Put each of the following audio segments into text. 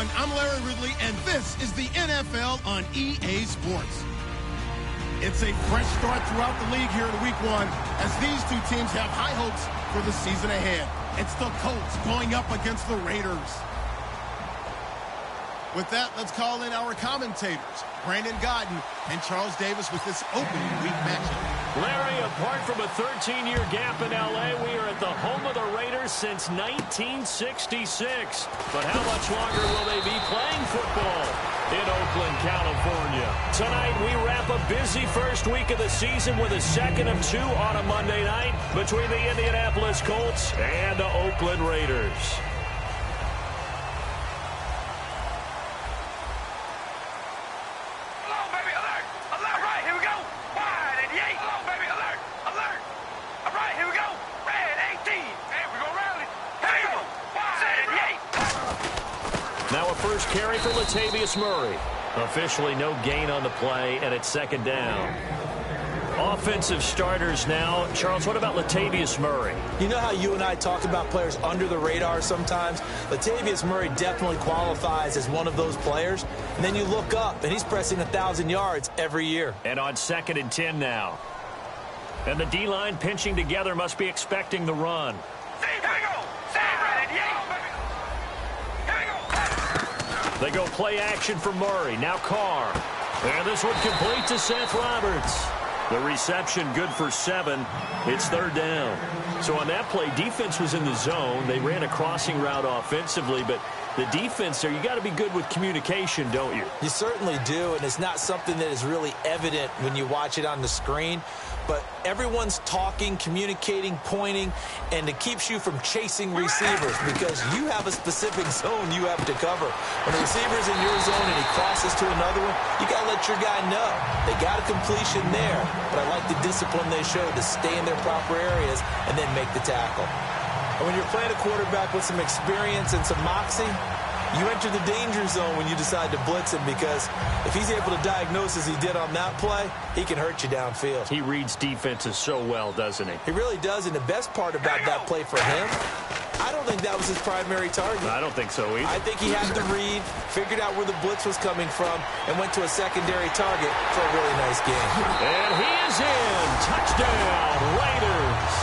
everyone. I'm Larry Ridley, and this is the NFL on EA Sports. It's a fresh start throughout the league here in Week 1 as these two teams have high hopes for the season ahead. It's the Colts going up against the Raiders. With that, let's call in our commentators, Brandon Godden and Charles Davis, with this opening week matchup. Larry, apart from a 13-year gap in L.A., we are at the home of the Raiders since 1966. But how much longer will they be playing football in Oakland, California? Tonight, we wrap a busy first week of the season with a second of two on a Monday night between the Indianapolis Colts and the Oakland Raiders. First carry for Latavius Murray. Officially no gain on the play, and it's second down. Offensive starters now. Charles, what about Latavius Murray? You know how you and I talk about players under the radar sometimes? Latavius Murray definitely qualifies as one of those players. And then you look up, and he's pressing 1,000 yards every year. And on 2nd and 10 now. And the D-line pinching together must be expecting the run. They go play action for Murray. Now Carr. And this one complete to Seth Roberts. The reception good for 7. It's third down. So on that play, defense was in the zone. They ran a crossing route offensively, but the defense there, you got to be good with communication, don't you? You certainly do, and it's not something that is really evident when you watch it on the screen. But everyone's talking, communicating, pointing, and it keeps you from chasing receivers because you have a specific zone you have to cover. When the receiver's in your zone and he crosses to another one, you got to let your guy know. They got a completion there, but I like the discipline they show to stay in their proper areas and then make the tackle. And when you're playing a quarterback with some experience and some moxie, you enter the danger zone when you decide to blitz him because if he's able to diagnose as he did on that play, he can hurt you downfield. He reads defenses so well, doesn't he? He really does, and the best part about that play for him, I don't think that was his primary target. I don't think so either. I think he had the read, figured out where the blitz was coming from, and went to a secondary target for a really nice game. And he is in. Touchdown, Raiders.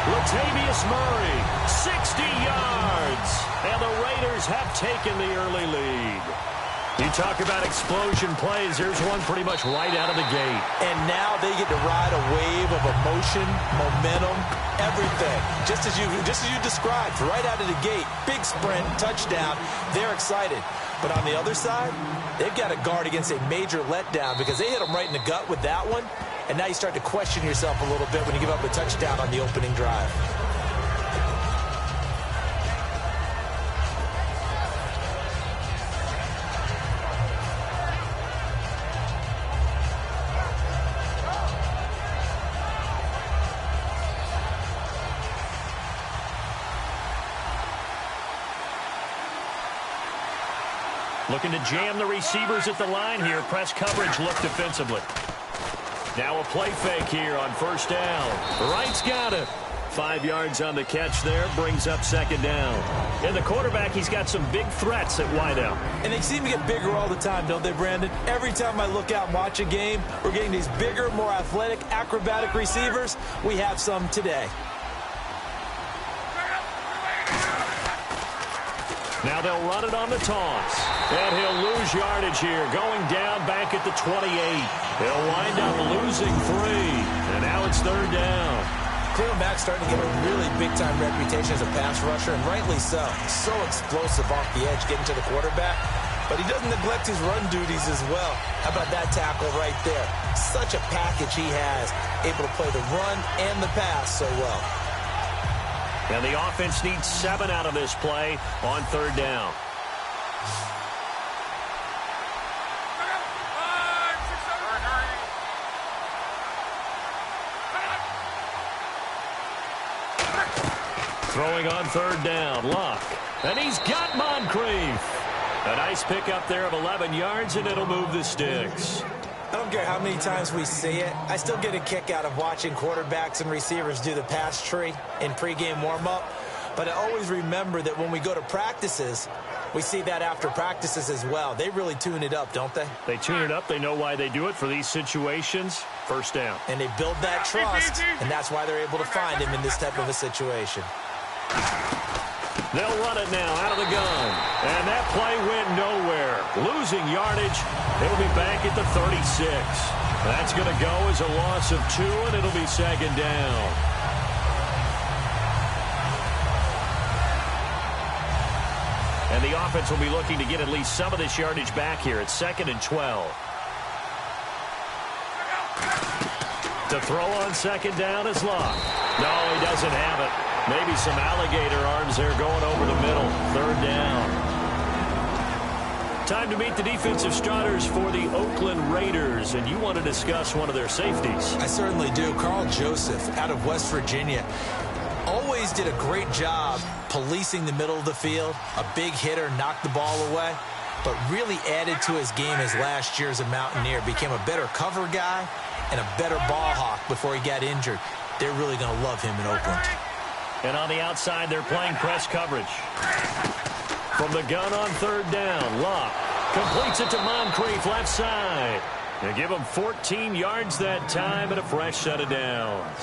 Latavius Murray, 60 yards. And the Raiders have taken the early lead. You talk about explosion plays. There's one pretty much right out of the gate. And now they get to ride a wave of emotion, momentum, everything. Just as you described, right out of the gate. Big sprint, touchdown. They're excited. But on the other side, they've got to guard against a major letdown because they hit them right in the gut with that one. And now you start to question yourself a little bit when you give up a touchdown on the opening drive. Looking to jam the receivers at the line here. Press coverage look defensively. Now a play fake here on first down. Wright's got it. 5 yards on the catch there. Brings up second down. And the quarterback, he's got some big threats at wideout. And they seem to get bigger all the time, don't they, Brandon? Every time I look out and watch a game, we're getting these bigger, more athletic, acrobatic receivers. We have some today. Now they'll run it on the toss. And he'll lose yardage here. Going down back at the 28. He'll wind up losing 3. And now it's third down. Cleo Mack's starting to get a really big-time reputation as a pass rusher, and rightly so. So explosive off the edge, getting to the quarterback. But he doesn't neglect his run duties as well. How about that tackle right there? Such a package he has, able to play the run and the pass so well. And the offense needs 7 out of this play on third down. Throwing on third down, Luck. And he's got Moncrief. A nice pickup there of 11 yards, and it'll move the sticks. I don't care how many times we see it. I still get a kick out of watching quarterbacks and receivers do the pass tree in pregame warm-up. But I always remember that when we go to practices, We see that after practices as well. They really tune it up, don't they? They tune it up. They know why they do it for these situations. First down. And they build that trust, and that's why they're able to find him in this type of a situation. They'll run it now out of the gun. And that play went nowhere. Losing yardage. It'll be back at the 36. That's going to go as a loss of 2, and it'll be second down. And the offense will be looking to get at least some of this yardage back here at 2nd and 12. To throw on second down is Locke. No, he doesn't have it. Maybe some alligator arms there going over the middle. Third down. Time to meet the defensive starters for the Oakland Raiders, and you want to discuss one of their safeties. I certainly do. Carl Joseph out of West Virginia. Always did a great job policing the middle of the field. A big hitter, knocked the ball away, but really added to his game as last year as a Mountaineer. Became a better cover guy and a better ball hawk before he got injured. They're really going to love him in Oakland. And on the outside, they're playing press coverage. From the gun on third down, Locke completes it to Moncrief, left side. They give him 14 yards that time and a fresh set of downs.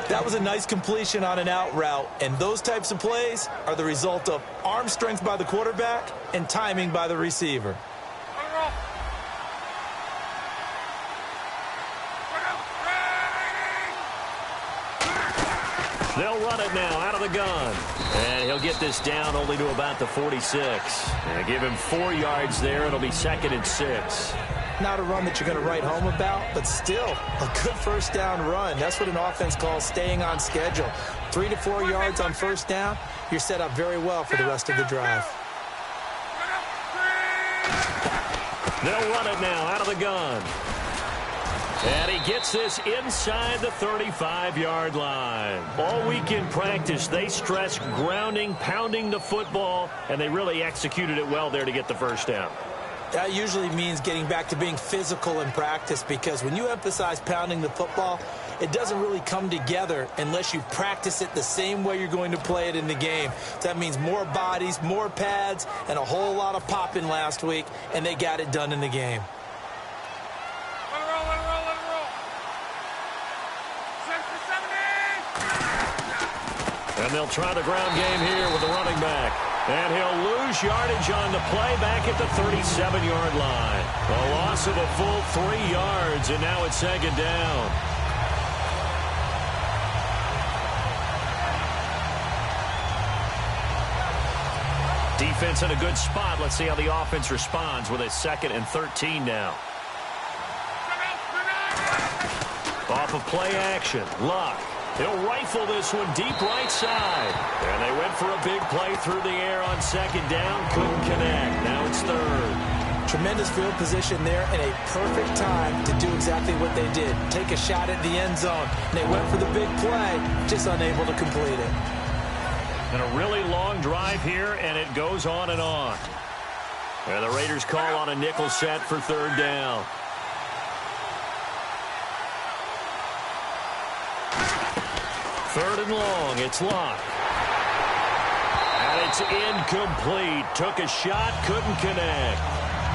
That was a nice completion on an out route, and those types of plays are the result of arm strength by the quarterback and timing by the receiver. They'll run it now out of the gun. And he'll get this down only to about the 46. And give him 4 yards there. It'll be 2nd and 6. Not a run that you're going to write home about, but still a good first down run. That's what an offense calls staying on schedule. 3 to 4 yards on first down, you're set up very well for the rest of the drive. They'll run it now out of the gun. And he gets this inside the 35-yard line. All week in practice, they stressed grounding, pounding the football, and they really executed it well there to get the first down. That usually means getting back to being physical in practice, because when you emphasize pounding the football, it doesn't really come together unless you practice it the same way you're going to play it in the game. That means more bodies, more pads, and a whole lot of popping last week, and they got it done in the game. And they'll try the ground game here with the running back. And he'll lose yardage on the play back at the 37-yard line. A loss of a full 3 yards, and now it's second down. Defense in a good spot. Let's see how the offense responds with a 2nd and 13 now. Off of play action, Locke. He'll rifle this one deep right side. And they went for a big play through the air on second down. Couldn't connect. Now it's third. Tremendous field position there and a perfect time to do exactly what they did. Take a shot at the end zone. And they went for the big play, just unable to complete it. And a really long drive here, and it goes on and on. And the Raiders call on a nickel set for third down. Third and long, it's Locke. And it's incomplete. Took a shot, couldn't connect.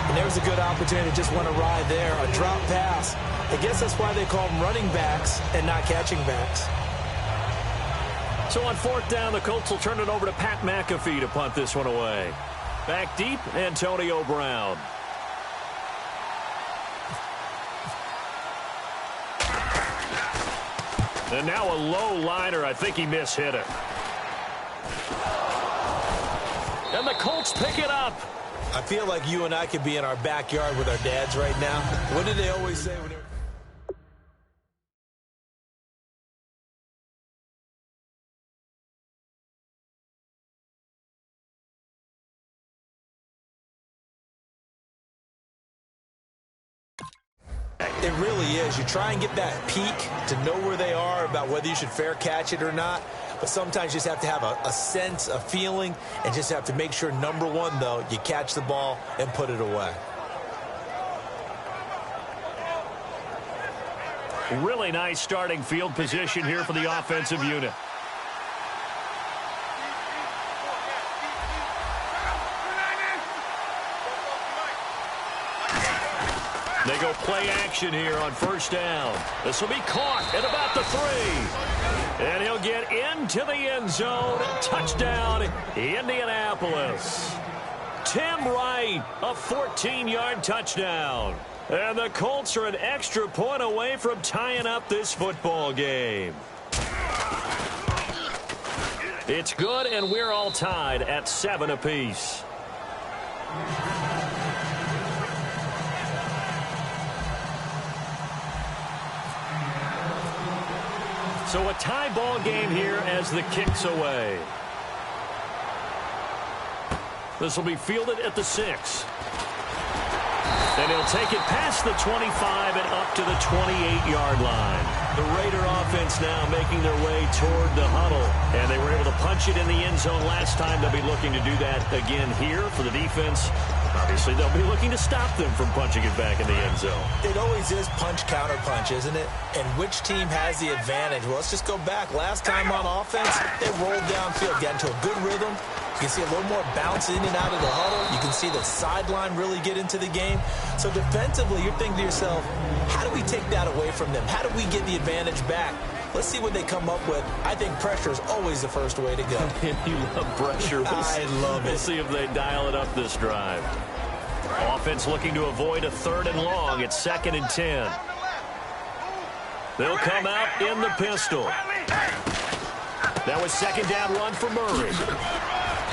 And there was a good opportunity to just want to ride there. A drop pass. I guess that's why they call them running backs and not catching backs. So on fourth down, the Colts will turn it over to Pat McAfee to punt this one away. Back deep, Antonio Brown. And now a low liner. I think he mishit it. And the Colts pick it up. I feel like you and I could be in our backyard with our dads right now. What did they always say when they were... It really is. You try and get that peek to know where they are about whether you should fair catch it or not. But sometimes you just have to have a sense, a feeling, and just have to make sure, number one, though, you catch the ball and put it away. Really nice starting field position here for the offensive unit. They go play action here on first down. This will be caught at about the 3. And he'll get into the end zone. Touchdown, Indianapolis. Tim Wright, a 14-yard touchdown. And the Colts are an extra point away from tying up this football game. It's good, and we're all tied at 7 apiece. So a tie ball game here as the kick's away. This will be fielded at the 6. And he'll take it past the 25 and up to the 28-yard line. The Raider offense now making their way toward the huddle. And they were able to punch it in the end zone last time. They'll be looking to do that again here for the defense. Obviously, they'll be looking to stop them from punching it back in the end zone. It always is punch-counter-punch, isn't it? And which team has the advantage? Well, let's just go back. Last time on offense, they rolled downfield, got into a good rhythm. You can see a little more bounce in and out of the huddle. You can see the sideline really get into the game. So defensively, you're thinking to yourself, how do we take that away from them? How do we get the advantage back? Let's see what they come up with. I think pressure is always the first way to go. You love pressure. I love it. We'll see if they dial it up this drive. Offense looking to avoid a 3rd and long. It's 2nd and 10. They'll come out in the pistol. That was 2nd down run for Murray.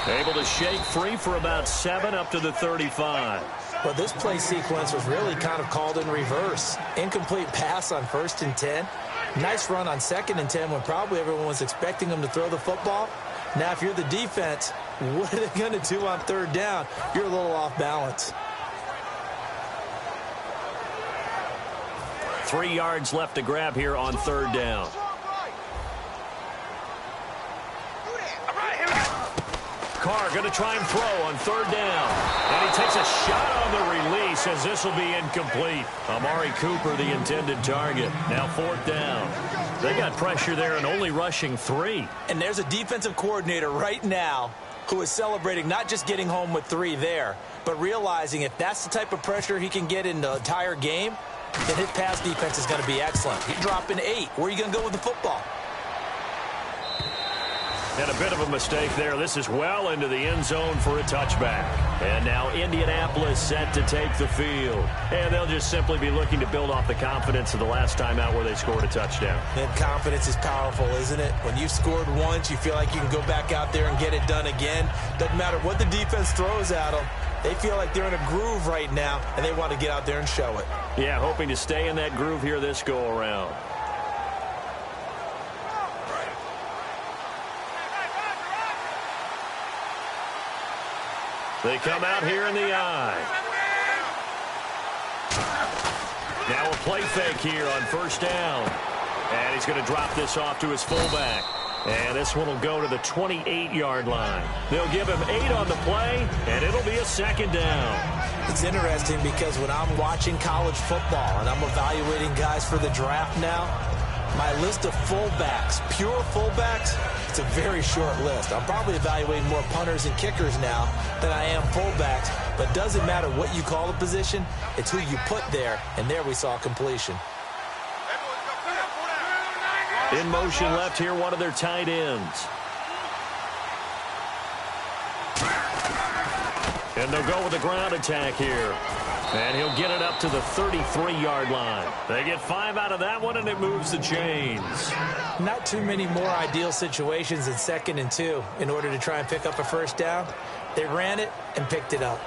Able to shake free for about 7 up to the 35. Well, this play sequence was really kind of called in reverse. Incomplete pass on 1st and 10. Nice run on 2nd and 10 when probably everyone was expecting them to throw the football. Now, if you're the defense, what are they going to do on 3rd down? You're a little off balance. 3 yards left to grab here on 3rd down. Carr going to try and throw on 3rd down. And he takes a shot on the release as this will be incomplete. Amari Cooper, the intended target. Now 4th down. They got pressure there and only rushing 3. And there's a defensive coordinator right now who is celebrating not just getting home with 3 there, but realizing if that's the type of pressure he can get in the entire game, then his pass defense is going to be excellent. He's dropping 8. Where are you going to go with the football? And a bit of a mistake there. This is well into the end zone for a touchback. And now Indianapolis set to take the field. And they'll just simply be looking to build off the confidence of the last time out where they scored a touchdown. And confidence is powerful, isn't it? When you've scored once, you feel like you can go back out there and get it done again. Doesn't matter what the defense throws at them. They feel like they're in a groove right now, and they want to get out there and show it. Yeah, hoping to stay in that groove here this go-around. They come out here in the eye. Now a play fake here on 1st down. And he's going to drop this off to his fullback. And this one will go to the 28-yard line. They'll give him 8 on the play, and it'll be a 2nd down. It's interesting because when I'm watching college football and I'm evaluating guys for the draft now, my list of fullbacks, pure fullbacks, it's a very short list. I'm probably evaluating more punters and kickers now than I am fullbacks. But it doesn't matter what you call the position, it's who you put there. And there we saw completion. In motion left here, one of their tight ends. And they'll go with the ground attack here. And he'll get it up to the 33-yard line. They get 5 out of that one, and it moves the chains. Not too many more ideal situations in 2nd and 2 in order to try and pick up a 1st down. They ran it and picked it up.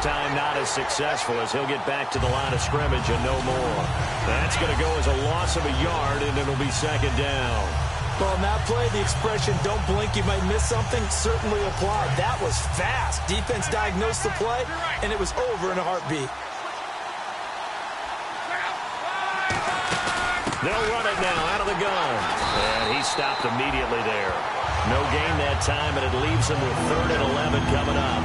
Time not as successful as he'll get back to the line of scrimmage and no more. That's going to go as a loss of a yard, and it'll be 2nd down. Well, in that play, the expression, don't blink, you might miss something, certainly applied. That was fast. Defense diagnosed the play, and it was over in a heartbeat. They'll run it now out of the gun. And he stopped immediately there. No gain that time, and it leaves him with 3rd and 11 coming up.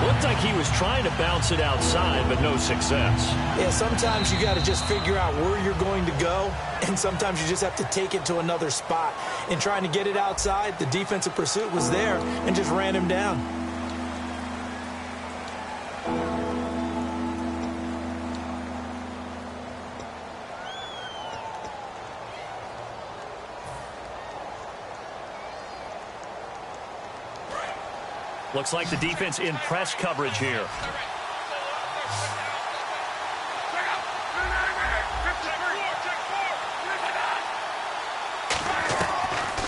Looked like he was trying to bounce it outside, but no success. Yeah, sometimes you got to just figure out where you're going to go, and sometimes you just have to take it to another spot. In trying to get it outside, the defensive pursuit was there and just ran him down. Looks like the defense in press coverage here.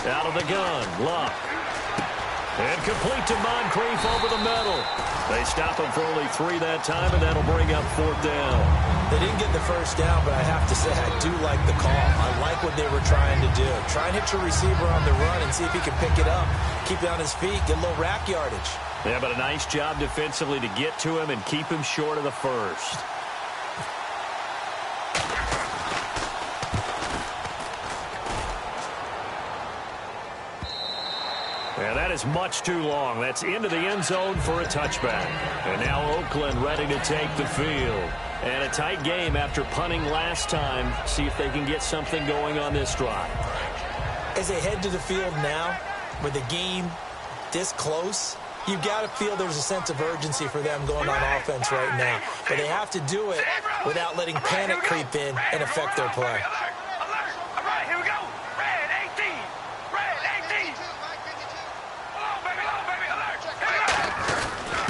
Out of the gun, Luck. And complete to Moncrief over the middle. They stop him for only 3 that time, and that'll bring up 4th down. They didn't get the first down, but I have to say I do like the call. I like what they were trying to do. Try and hit your receiver on the run and see if he can pick it up. Keep it on his feet, get a little rack yardage. Yeah, but a nice job defensively to get to him and keep him short of the first. And that is much too long. That's into the end zone for a touchback. And now Oakland ready to take the field. And a tight game after punting last time. See if they can get something going on this drive. As they head to the field now, with the game this close, you've got to feel there's a sense of urgency for them going on offense right now. But they have to do it without letting panic creep in and affect their play.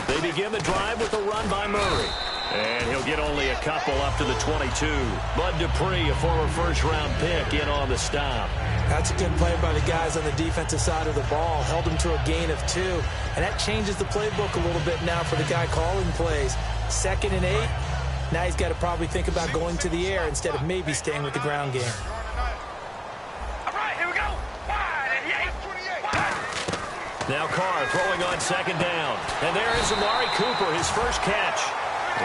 They begin the drive with a run by Murray. And he'll get only a couple up to the 22. Bud Dupree, a former first-round pick, in on the stop. That's a good play by the guys on the defensive side of the ball. Held him to a gain of 2. And that changes the playbook a little bit now for the guy calling plays. 2nd and 8. Now he's got to probably think about going to the air instead of maybe staying with the ground game. Now Carr throwing on 2nd down. And there is Amari Cooper, his first catch.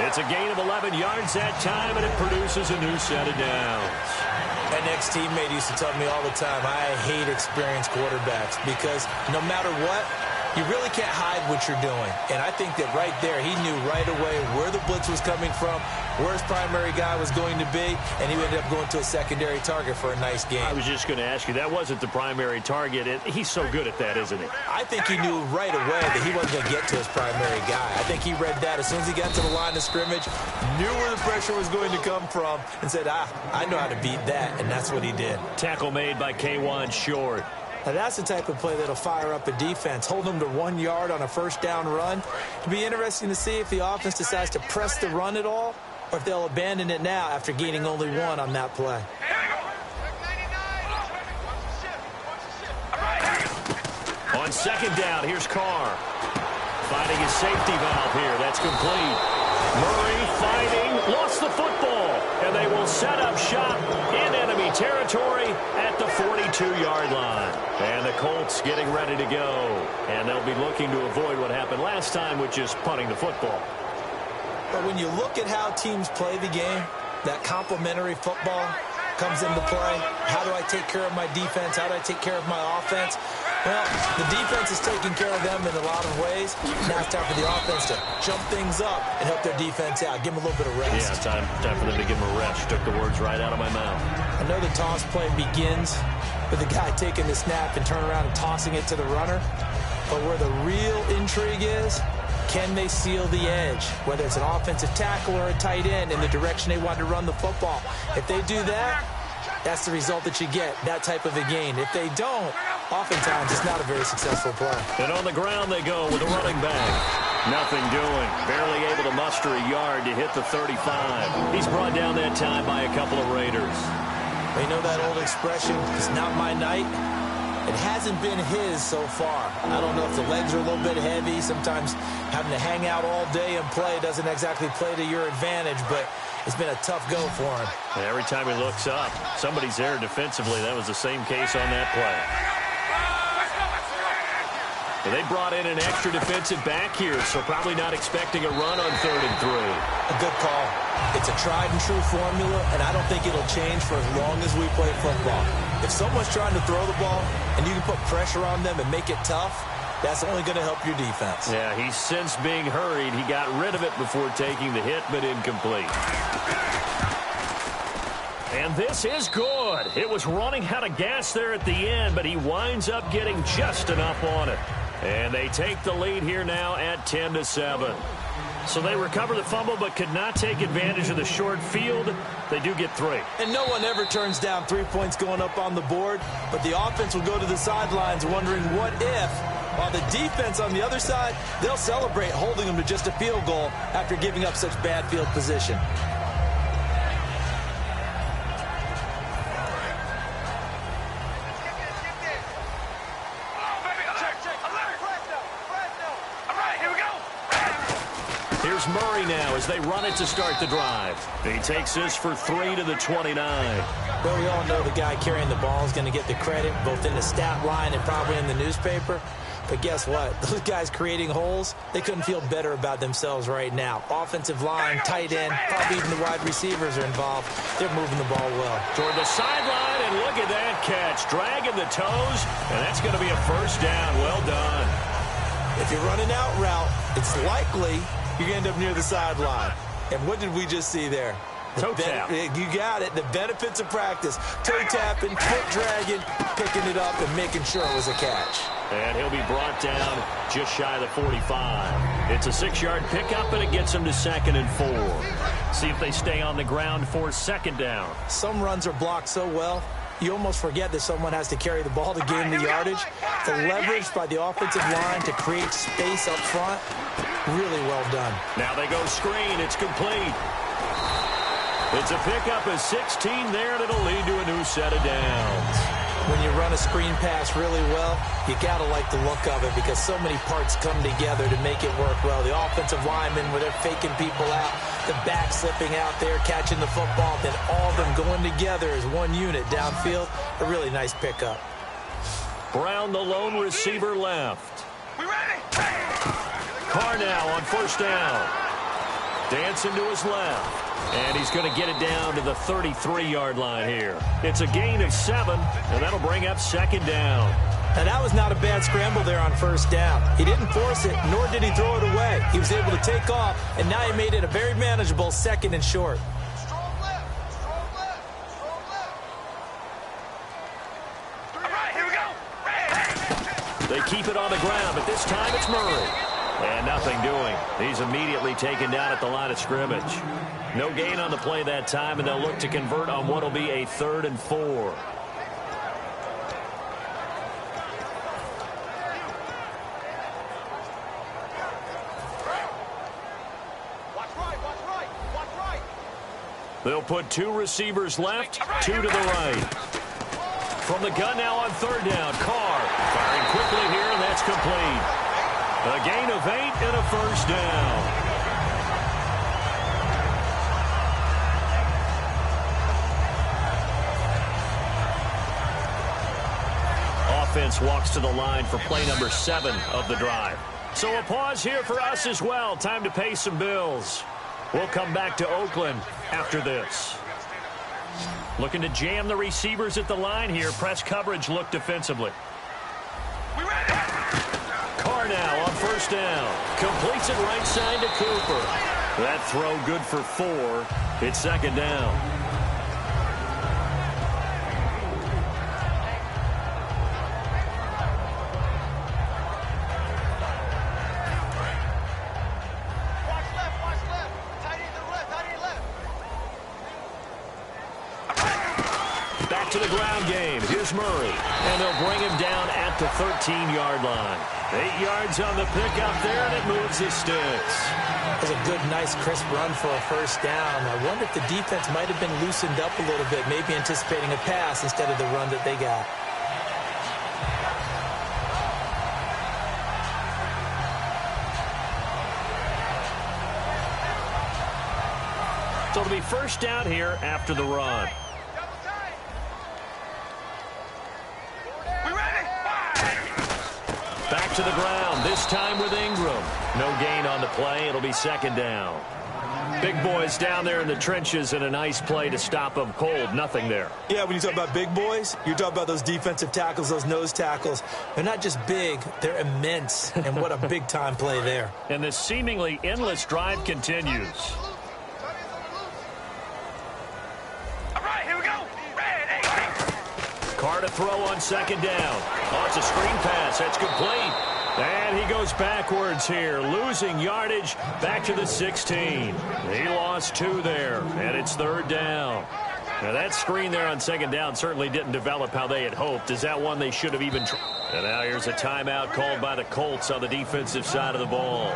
It's a gain of 11 yards that time, and it produces a new set of downs. An ex-teammate used to tell me all the time, I hate experienced quarterbacks because no matter what, you really can't hide what you're doing. And I think that right there, he knew right away where the blitz was coming from, where his primary guy was going to be, and he ended up going to a secondary target for a nice game. I was just going to ask you, that wasn't the primary target. He's so good at that, isn't he? I think he knew right away that he wasn't going to get to his primary guy. I think he read that as soon as he got to the line of scrimmage, knew where the pressure was going to come from, and said, I know how to beat that, and that's what he did. Tackle made by K'Wan Short. Now that's the type of play that'll fire up a defense. Hold them to 1 yard on a first down run. It'll be interesting to see if the offense decides to press the run at all or if they'll abandon it now after gaining only 1 on that play. On 2nd down, here's Carr. Finding his safety valve here. That's complete. Murray fighting, lost the football, and they will set up shop in enemy territory at the 42-yard line. And the Colts getting ready to go. And they'll be looking to avoid what happened last time, which is punting the football. But when you look at how teams play the game, that complementary football comes into play. How do I take care of my defense? How do I take care of my offense? Well, the defense is taking care of them in a lot of ways. Now it's time for the offense to jump things up and help their defense out. Give them a little bit of rest. Yeah, time for them to give them a rest. Took the words right out of my mouth. I know the toss play begins with the guy taking the snap and turning around and tossing it to the runner. But where the real intrigue is, can they seal the edge? Whether it's an offensive tackle or a tight end in the direction they want to run the football. If they do that, that's the result that you get, that type of a gain. If they don't, oftentimes it's not a very successful play. And on the ground they go with a running back. Nothing doing. Barely able to muster a yard to hit the 35. He's brought down that time by a couple of Raiders. You know that old expression, it's not my night? It hasn't been his so far. I don't know if the legs are a little bit heavy. Sometimes having to hang out all day and play doesn't exactly play to your advantage, but it's been a tough go for him. And every time he looks up, somebody's there defensively. That was the same case on that play. They brought in an extra defensive back here, so probably not expecting a run on 3rd and 3. A good call. It's a tried-and-true formula, and I don't think it'll change for as long as we play football. If someone's trying to throw the ball and you can put pressure on them and make it tough, that's only going to help your defense. Yeah, he's since being hurried. He got rid of it before taking the hit, but incomplete. And this is good. It was running out of gas there at the end, but he winds up getting just enough on it. And they take the lead here now at 10-7. So they recover the fumble but could not take advantage of the short field. They do get 3. And no one ever turns down 3 points going up on the board, but the offense will go to the sidelines wondering what if, while the defense on the other side, they'll celebrate holding them to just a field goal after giving up such bad field position. Here's Murray now as they run it to start the drive. He takes this for 3 to the 29. Well, we all know the guy carrying the ball is going to get the credit, both in the stat line and probably in the newspaper. But guess what? Those guys creating holes, they couldn't feel better about themselves right now. Offensive line, tight end, probably even the wide receivers are involved. They're moving the ball well. Toward the sideline, and look at that catch. Dragging the toes, and that's going to be a first down. Well done. If you're running out route, it's likely you're going to end up near the sideline. And what did we just see there? Toe tap. You got it. The benefits of practice. Toe tapping, foot dragging, picking it up, and making sure it was a catch. And he'll be brought down just shy of the 45. It's a 6-yard pickup, and it gets him to 2nd and 4. See if they stay on the ground for 2nd down. Some runs are blocked so well, you almost forget that someone has to carry the ball to gain the yardage. The leverage by the offensive line to create space up front, really well done. Now they go screen. It's complete. It's a pickup of 16 there, and it'll lead to a new set of downs. When you run a screen pass really well, you got to like the look of it because so many parts come together to make it work well. The offensive linemen, where they're faking people out, the back slipping out there, catching the football, then all of them going together as one unit downfield. A really nice pickup. Brown, the lone receiver, left. We ready? Carr now on 1st down. Dancing to his left. And he's going to get it down to the 33-yard line here. It's a gain of 7, and that'll bring up 2nd down. Now, that was not a bad scramble there on 1st down. He didn't force it, nor did he throw it away. He was able to take off, and now he made it a very manageable 2nd and short. Strong left, strong left, strong left. All right, here we go. They keep it on the ground, but this time it's Murray. And nothing doing. He's immediately taken down at the line of scrimmage. No gain on the play that time, and they'll look to convert on what will be a 3rd and 4. They'll put 2 receivers left, 2 to the right. From the gun now on 3rd down, Carr firing quickly here, and that's complete. A gain of 8 and a 1st down. Offense walks to the line for play number 7 of the drive. So a pause here for us as well. Time to pay some bills. We'll come back to Oakland after this. Looking to jam the receivers at the line here. Press coverage look defensively. Carr now on 1st down. Completes it right side to Cooper. That throw good for 4. It's 2nd down. To the ground game. Here's Murray. And they'll bring him down at the 13-yard line. 8 yards on the pickup there, and it moves the sticks. It was a good, nice, crisp run for a 1st down. I wonder if the defense might have been loosened up a little bit, maybe anticipating a pass instead of the run that they got. So it'll be 1st down here after the run. Back back to the ground, this time with Ingram. No gain on the play. It'll be second down. Big boys down there in the trenches and a nice play to stop them cold. Nothing there. Yeah, when you talk about big boys, you're talking about those defensive tackles, those nose tackles. They're not just big, they're immense. And what a big-time play there. And this seemingly endless drive continues. All right, here we go. Ready. Carr to throw on second down. Oh, it's a screen pass. That's complete. And he goes backwards here, losing yardage back to the 16. He lost 2 there, and it's third down. Now, that screen there on second down certainly didn't develop how they had hoped. Is that one they should have even tried? And now here's a timeout called by the Colts on the defensive side of the ball.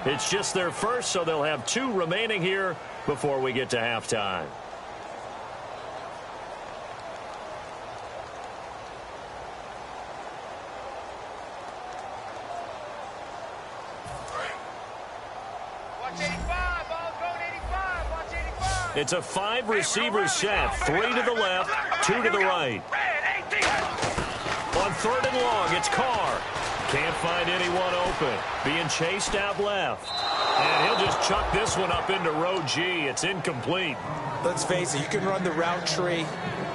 It's just their first, so they'll have 2 remaining here before we get to halftime. It's a 5-receiver set. 3 to the left, 2 to the right. On third and long, it's Carr. Can't find anyone open. Being chased out left. And he'll just chuck this one up into row G. It's incomplete. Let's face it, you can run the route tree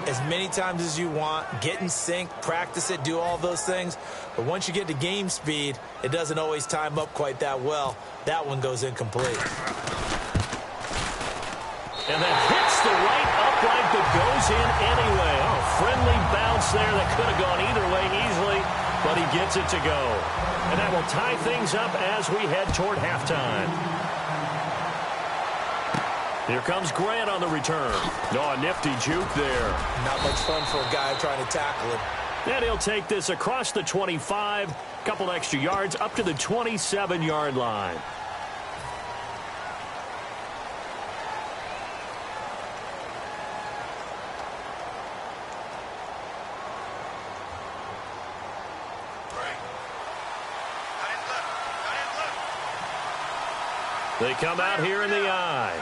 as many times as you want, get in sync, practice it, do all those things. But once you get to game speed, it doesn't always time up quite that well. That one goes incomplete. And that hits the right upright but goes in anyway. Oh, friendly bounce there that could have gone either way easily, but he gets it to go. And that will tie things up as we head toward halftime. Here comes Grant on the return. Oh, a nifty juke there. Not much fun for a guy trying to tackle him. And he'll take this across the 25, couple extra yards up to the 27-yard line. They come out here in the eye.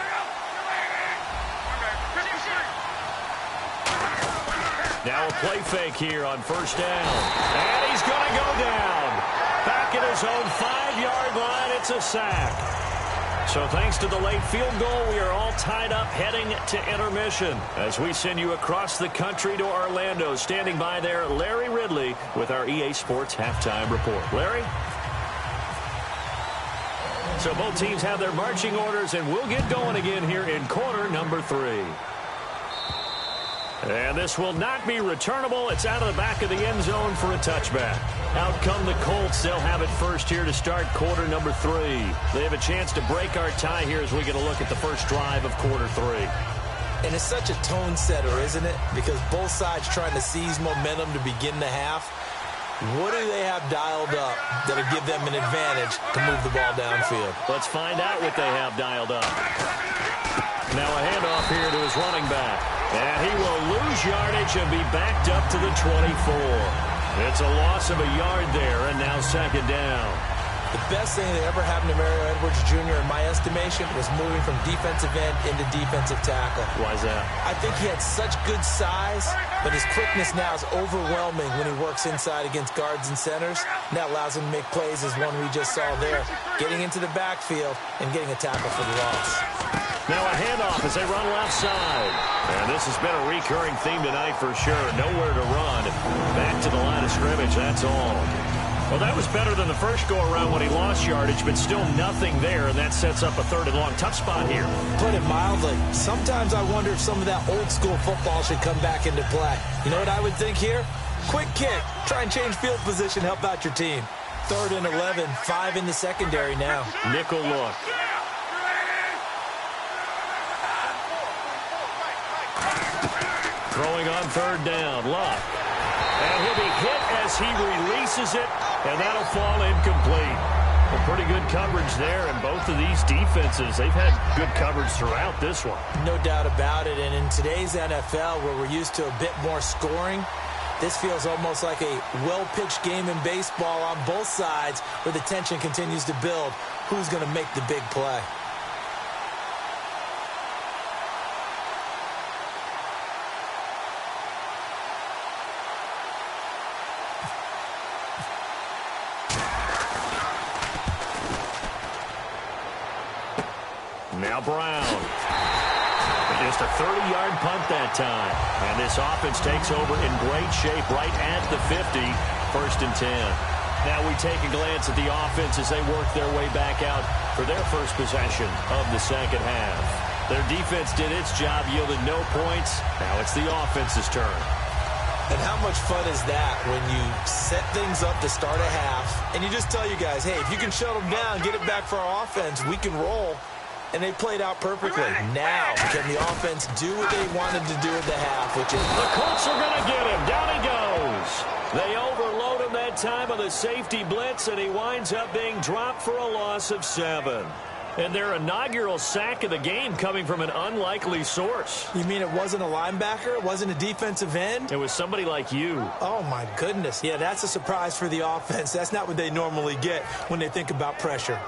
Now a play fake here on first down. And he's going to go down. Back at his own 5-yard line, it's a sack. So thanks to the late field goal, we are all tied up heading to intermission. As we send you across the country to Orlando, standing by there, Larry Ridley with our EA Sports Halftime Report. Larry? So both teams have their marching orders, and we'll get going again here in quarter number 3. And this will not be returnable. It's out of the back of the end zone for a touchback. Out come the Colts. They'll have it first here to start quarter number 3. They have a chance to break our tie here as we get a look at the first drive of quarter 3. And it's such a tone setter, isn't it? Because both sides trying to seize momentum to begin the half. What do they have dialed up that'll give them an advantage to move the ball downfield? Let's find out what they have dialed up. Now a handoff here to his running back. And he will lose yardage and be backed up to the 24. It's a loss of a yard there, and now second down. The best thing that ever happened to Mario Edwards Jr., in my estimation, was moving from defensive end into defensive tackle. Why is that? I think he had such good size, but his quickness now is overwhelming when he works inside against guards and centers. And that allows him to make plays as one we just saw there, getting into the backfield and getting a tackle for the loss. Now a handoff as they run left side. And this has been a recurring theme tonight for sure. Nowhere to run. Back to the line of scrimmage, that's all. Well, that was better than the first go-around when he lost yardage, but still nothing there, and that sets up a third and long. Tough spot here. Put it mildly, sometimes I wonder if some of that old-school football should come back into play. You know what I would think here? Quick kick. Try and change field position, help out your team. Third and 11, 5 in the secondary now. Nickel look. Throwing on third down, Luck. And he'll be hit as he releases it, and that'll fall incomplete. Well, pretty good coverage there, and both of these defenses, they've had good coverage throughout this one. No doubt about it, and in today's NFL, where we're used to a bit more scoring, this feels almost like a well-pitched game in baseball on both sides, where the tension continues to build. Who's going to make the big play? Now Brown. Just a 30-yard punt that time. And this offense takes over in great shape right at the 50. 1st and 10. Now we take a glance at the offense as they work their way back out for their first possession of the second half. Their defense did its job, yielded no points. Now it's the offense's turn. And how much fun is that when you set things up to start a half and you just tell you guys, hey, if you can shut them down, get it back for our offense, we can roll. And they played out perfectly. Now, can the offense do what they wanted to do at the half, which is... The Colts are going to get him. Down he goes. They overload him that time on the safety blitz, and he winds up being dropped for a loss of 7. And their inaugural sack of the game coming from an unlikely source. You mean it wasn't a linebacker? It wasn't a defensive end? It was somebody like you. Oh, my goodness. Yeah, that's a surprise for the offense. That's not what they normally get when they think about pressure.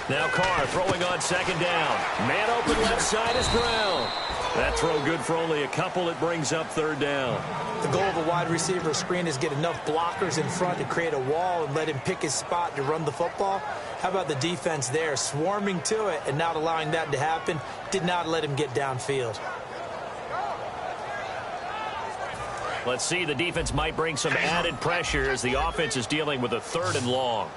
Now Carr throwing on 2nd down. Man open left side is Brown. That throw good for only a couple. It brings up 3rd down. The goal of a wide receiver screen is get enough blockers in front to create a wall and let him pick his spot to run the football. How about the defense there, swarming to it and not allowing that to happen? Did not let him get downfield. Let's see, the defense might bring some added pressure as the offense is dealing with a 3rd and long.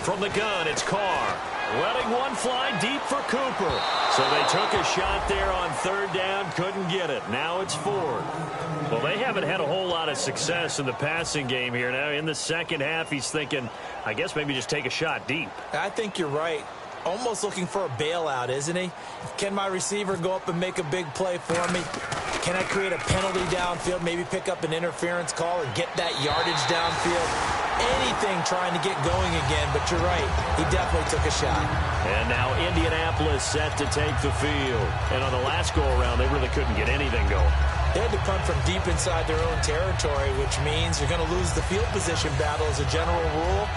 From the gun, it's Carr. Letting one fly deep for Cooper. So they took a shot there on 3rd down, couldn't get it. Now it's 4th. Well, they haven't had a whole lot of success in the passing game here. Now in the second half, he's thinking, I guess maybe just take a shot deep. I think you're right. Almost looking for a bailout, isn't he? Can my receiver go up and make a big play for me? Can I create a penalty downfield, maybe pick up an interference call and get that yardage downfield? Anything trying to get going again, but you're right. He definitely took a shot. And now Indianapolis set to take the field. And on the last go-around, they really couldn't get anything going. They had to punt from deep inside their own territory, which means you're going to lose the field position battle as a general rule.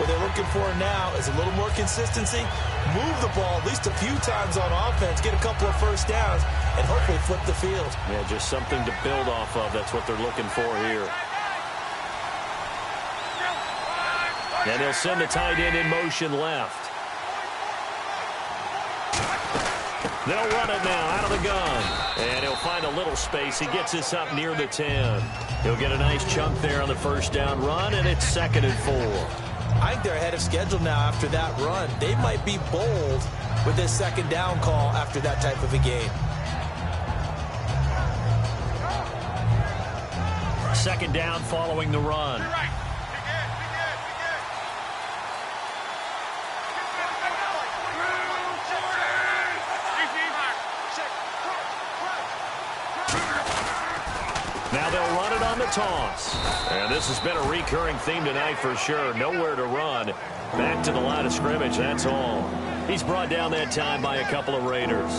What they're looking for now is a little more consistency, move the ball at least a few times on offense, get a couple of 1st downs, and hopefully flip the field. Yeah, just something to build off of. That's what they're looking for here. And they'll send the tight end in motion left. They'll run it now out of the gun. And he'll find a little space. He gets this up near the 10. He'll get a nice chunk there on the 1st down run, and it's 2nd and 4. I think they're ahead of schedule now after that run. They might be bold with this 2nd down call after that type of a game. 2nd down following the run. Now they'll run it on the toss. And this has been a recurring theme tonight for sure. Nowhere to run. Back to the line of scrimmage, that's all. He's brought down that time by a couple of Raiders.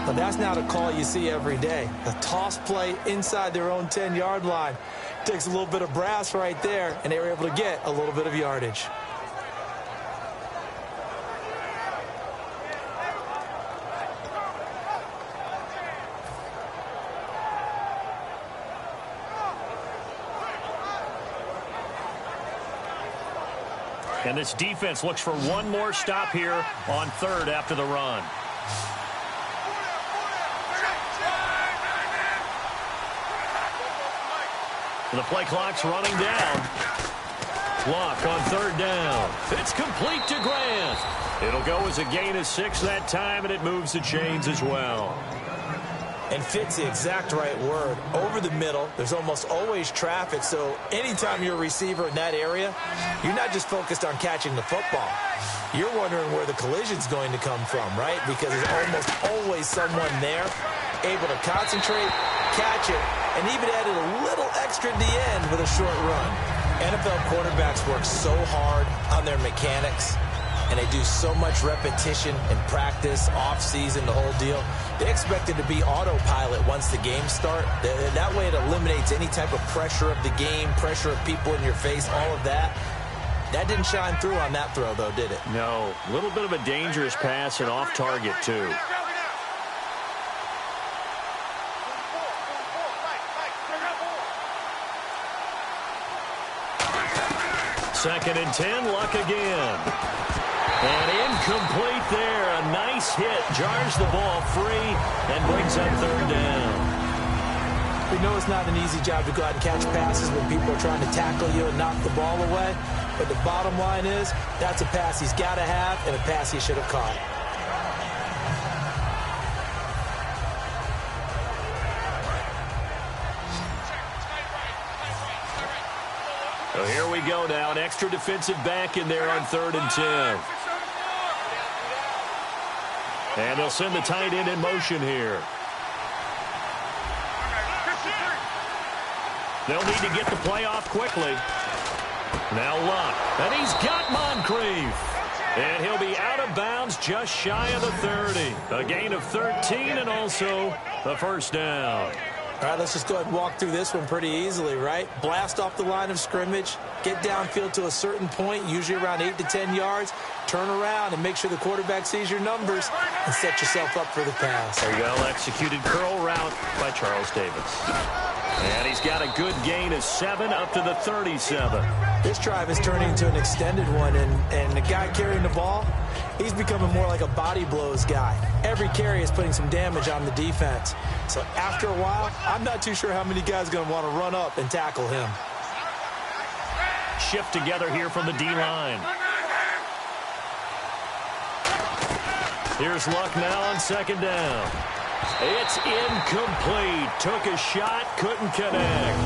But that's not a call you see every day. The toss play inside their own 10-yard line. Takes a little bit of brass right there, and they were able to get a little bit of yardage. And this defense looks for one more stop here on 3rd after the run. The play clock's running down. Clock on 3rd down. It's complete to Grant. It'll go as a gain of 6 that time, and it moves the chains as well. And fits the exact right word. Over the middle, there's almost always traffic, so anytime you're a receiver in that area, you're not just focused on catching the football. You're wondering where the collision's going to come from, right? Because there's almost always someone there able to concentrate, catch it, and even added a little extra at the end with a short run. NFL quarterbacks work so hard on their mechanics. and they do so much repetition and practice, off-season, the whole deal. They expect it to be autopilot once the games start. That way it eliminates any type of pressure of the game, pressure of people in your face, all of that. That didn't shine through on that throw, though, did it? No. A little bit of a dangerous pass and off target, too. Second and 10, Luck again. And incomplete there. A nice hit. Jars the ball free and brings up third down. We know it's not an easy job to go out and catch passes when people are trying to tackle you and knock the ball away. But the bottom line is, that's a pass he's got to have and a pass he should have caught. So here we go now. An extra defensive back in there on 3rd and 10. And they'll send the tight end in motion here. They'll need to get the play off quickly. Now Luck. And he's got Moncrief. And he'll be out of bounds just shy of the 30. A gain of 13 and also the first down. All right, let's just go ahead and walk through this one pretty easily, right? Blast off the line of scrimmage, get downfield to a certain point, usually around 8 to 10 yards, turn around and make sure the quarterback sees your numbers and set yourself up for the pass. A well-executed curl route by Charles Davis. And he's got a good gain of 7 up to the 37. This drive is turning into an extended one, and the guy carrying the ball, he's becoming more like a body blows guy. Every carry is putting some damage on the defense. So after a while, I'm not too sure how many guys are going to want to run up and tackle him. Shift together here from the D-line. Here's Luck now on 2nd down. It's incomplete. Took a shot, couldn't connect.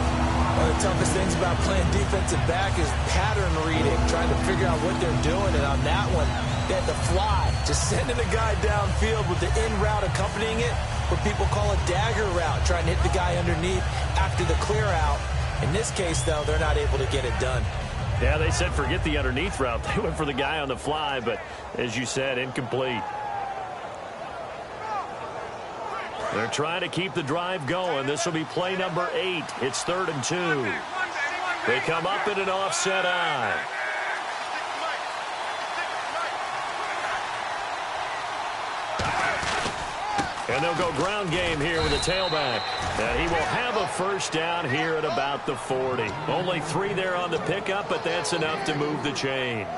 One of the toughest things about playing defensive back is pattern reading, trying to figure out what they're doing. And on that one, they had to fly, just sending a guy downfield with the in route accompanying it, what people call a dagger route, trying to hit the guy underneath after the clear out. In this case, though, they're not able to get it done. Yeah, they said forget the underneath route. They went for the guy on the fly, but as you said, incomplete. They're trying to keep the drive going. This will be play number 8. It's 3rd and 2. They come up in an offset eye. And they'll go ground game here with a tailback. And he will have a first down here at about the 40. Only 3 there on the pickup, but that's enough to move the chains.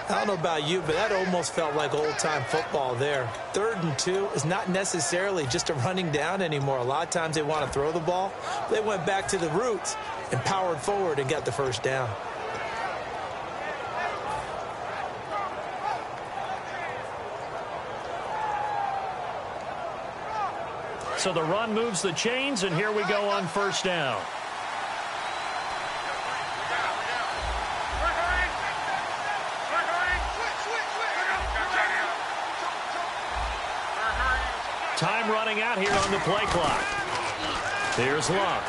I don't know about you, but that almost felt like old-time football there. 3rd and 2 is not necessarily just a running down anymore. A lot of times they want to throw the ball. They went back to the roots and powered forward and got the first down. So the run moves the chains, and here we go on first down. Time running out here on the play clock. Here's Luck.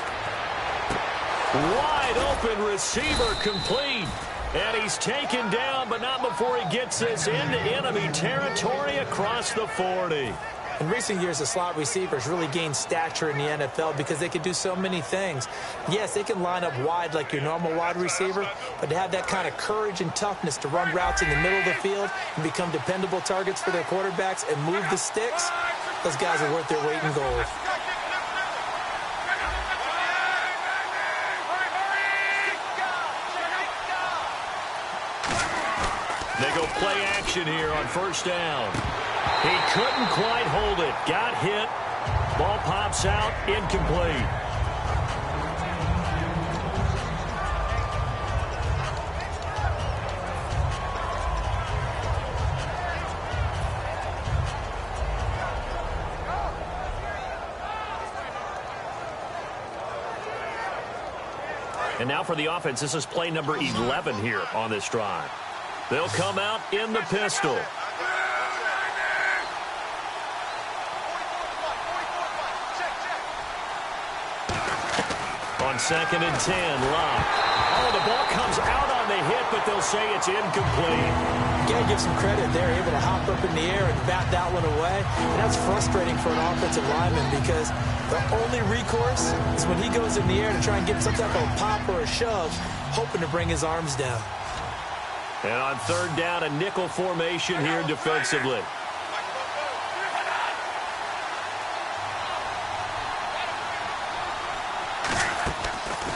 Wide open receiver complete. And he's taken down, but not before he gets this into enemy territory across the 40. In recent years, the slot receivers really gained stature in the NFL because they can do so many things. Yes, they can line up wide like your normal wide receiver, but to have that kind of courage and toughness to run routes in the middle of the field and become dependable targets for their quarterbacks and move the sticks, those guys are worth their weight in gold. They go play action here on first down. He couldn't quite hold it. Got hit. Ball pops out. Incomplete. And now for the offense. This is play number 11 here on this drive. They'll come out in the pistol. On 2nd and 10, Luck. Oh, the ball comes out on the hit, but it, they'll say it's incomplete. You got to give some credit. They're able to hop up in the air and bat that one away. And that's frustrating for an offensive lineman because the only recourse is when he goes in the air to try and get some type of a pop or a shove, hoping to bring his arms down. And on third down, a nickel formation here defensively.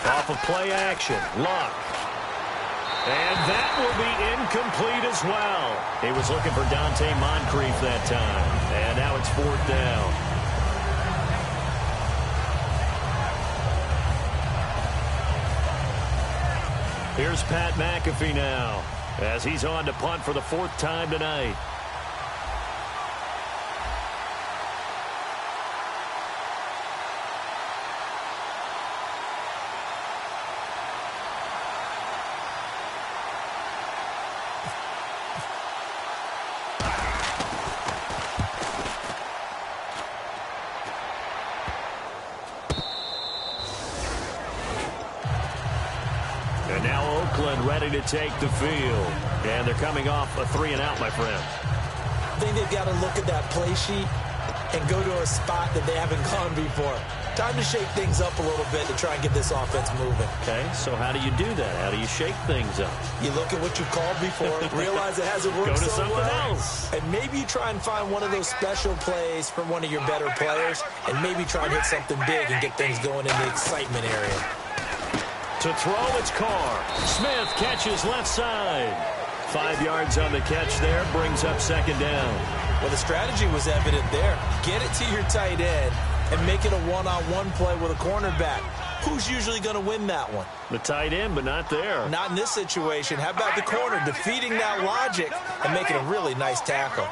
Off of play action, Luck. And that will be incomplete as well. He was looking for Dante Moncrief that time. And now it's fourth down. Here's Pat McAfee now as he's on to punt for the fourth time tonight. And now Oakland ready to take the field. And they're coming off a 3-and-out, my friend. I think they've got to look at that play sheet and go to a spot that they haven't gone before. Time to shake things up a little bit to try and get this offense moving. Okay, so how do you do that? How do you shake things up? You look at what you called before, realize it hasn't worked Go to so something well, else. and maybe you try and find one of those special plays from one of your better players, and maybe try and hit something big and get things going in the excitement area. To throw, it's Carr. Smith catches left side. 5 yards on the catch there, brings up second down. Well, the strategy was evident there. Get it to your tight end and make it a one-on-one play with a cornerback. Who's usually going to win that one? The tight end, but not there. Not in this situation. How about the corner defeating that logic and making a really nice tackle?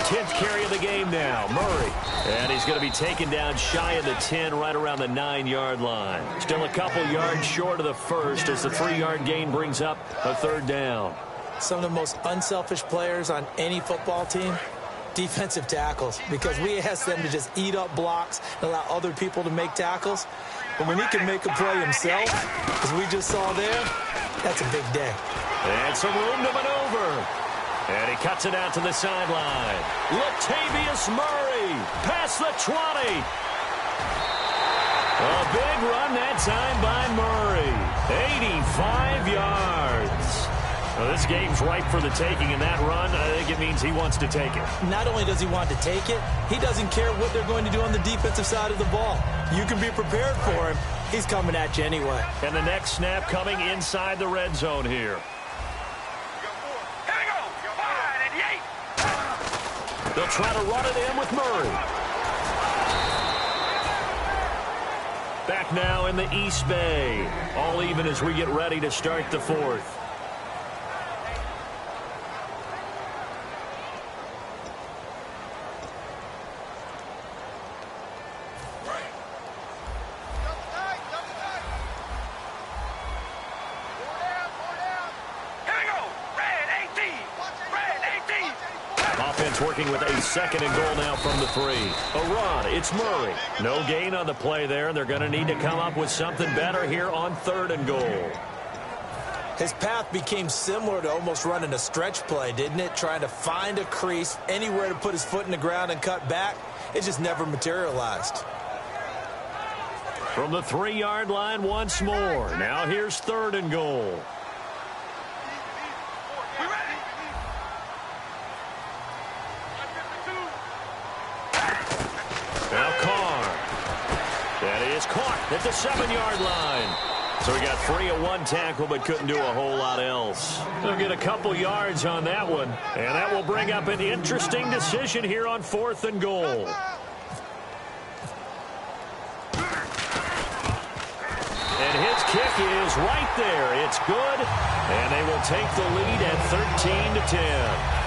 10th carry of the game now, Murray. And he's going to be taken down shy of the 10, right around the 9-yard line. Still a couple yards short of the first as the 3-yard gain brings up a third down. Some of the most unselfish players on any football team, defensive tackles, because we ask them to just eat up blocks and allow other people to make tackles. But when he can make a play himself, as we just saw there, that's a big day. And some room to maneuver. And he cuts it out to the sideline. Latavius Murray past the 20. A big run that time by Murray. 85 yards. Well, this game's ripe for the taking, and that run, I think it means he wants to take it. Not only does he want to take it, he doesn't care what they're going to do on the defensive side of the ball. You can be prepared for him. He's coming at you anyway. And the next snap coming inside the red zone here. They'll try to run it in with Murray. Back now in the East Bay. All even as we get ready to start the fourth. Working with a second and goal now from the 3. A run. It's Murray. No gain on the play there. They're going to need to come up with something better here on third and goal. His path became similar to almost running a stretch play, didn't it? Trying to find a crease, anywhere to put his foot in the ground and cut back. It just never materialized. From the 3-yard line once more. Now here's third and goal. Now Carr. That is caught at the 7-yard line. So he got free of one tackle but couldn't do a whole lot else. They'll get a couple yards on that one. And that will bring up an interesting decision here on fourth and goal. And his kick is right there. It's good. And they will take the lead at 13-10.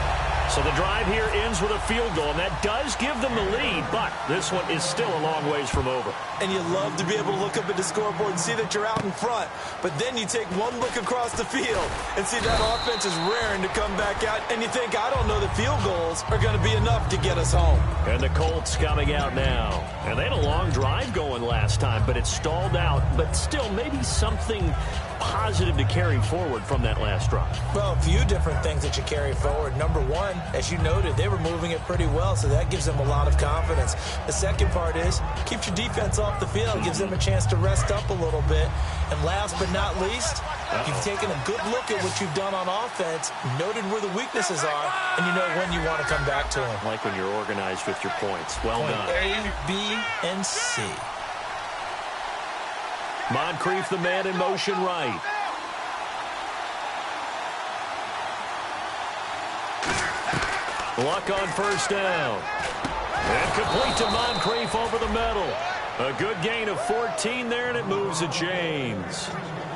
So the drive here ends with a field goal, and that does give them the lead, but this one is still a long ways from over. And you love to be able to look up at the scoreboard and see that you're out in front, but then you take one look across the field and see that offense is raring to come back out, and you think, I don't know that field goals are going to be enough to get us home. And the Colts coming out now. And they had a long drive going last time, but it stalled out. But still, maybe something positive to carry forward from that last drive. Well, a few different things that you carry forward. Number one, as you noted, they were moving it pretty well, so that gives them a lot of confidence. The second part is, keeps your defense off the field, gives them a chance to rest up a little bit. And last but not least, you've taken a good look at what you've done on offense, noted where the weaknesses are, and you know when you want to come back to them. Like when you're organized with your points. Well done. A, B, and C. Moncrief, the man in motion right. Luck on first down. And complete to Moncrief over the middle. A good gain of 14 there, and it moves to James.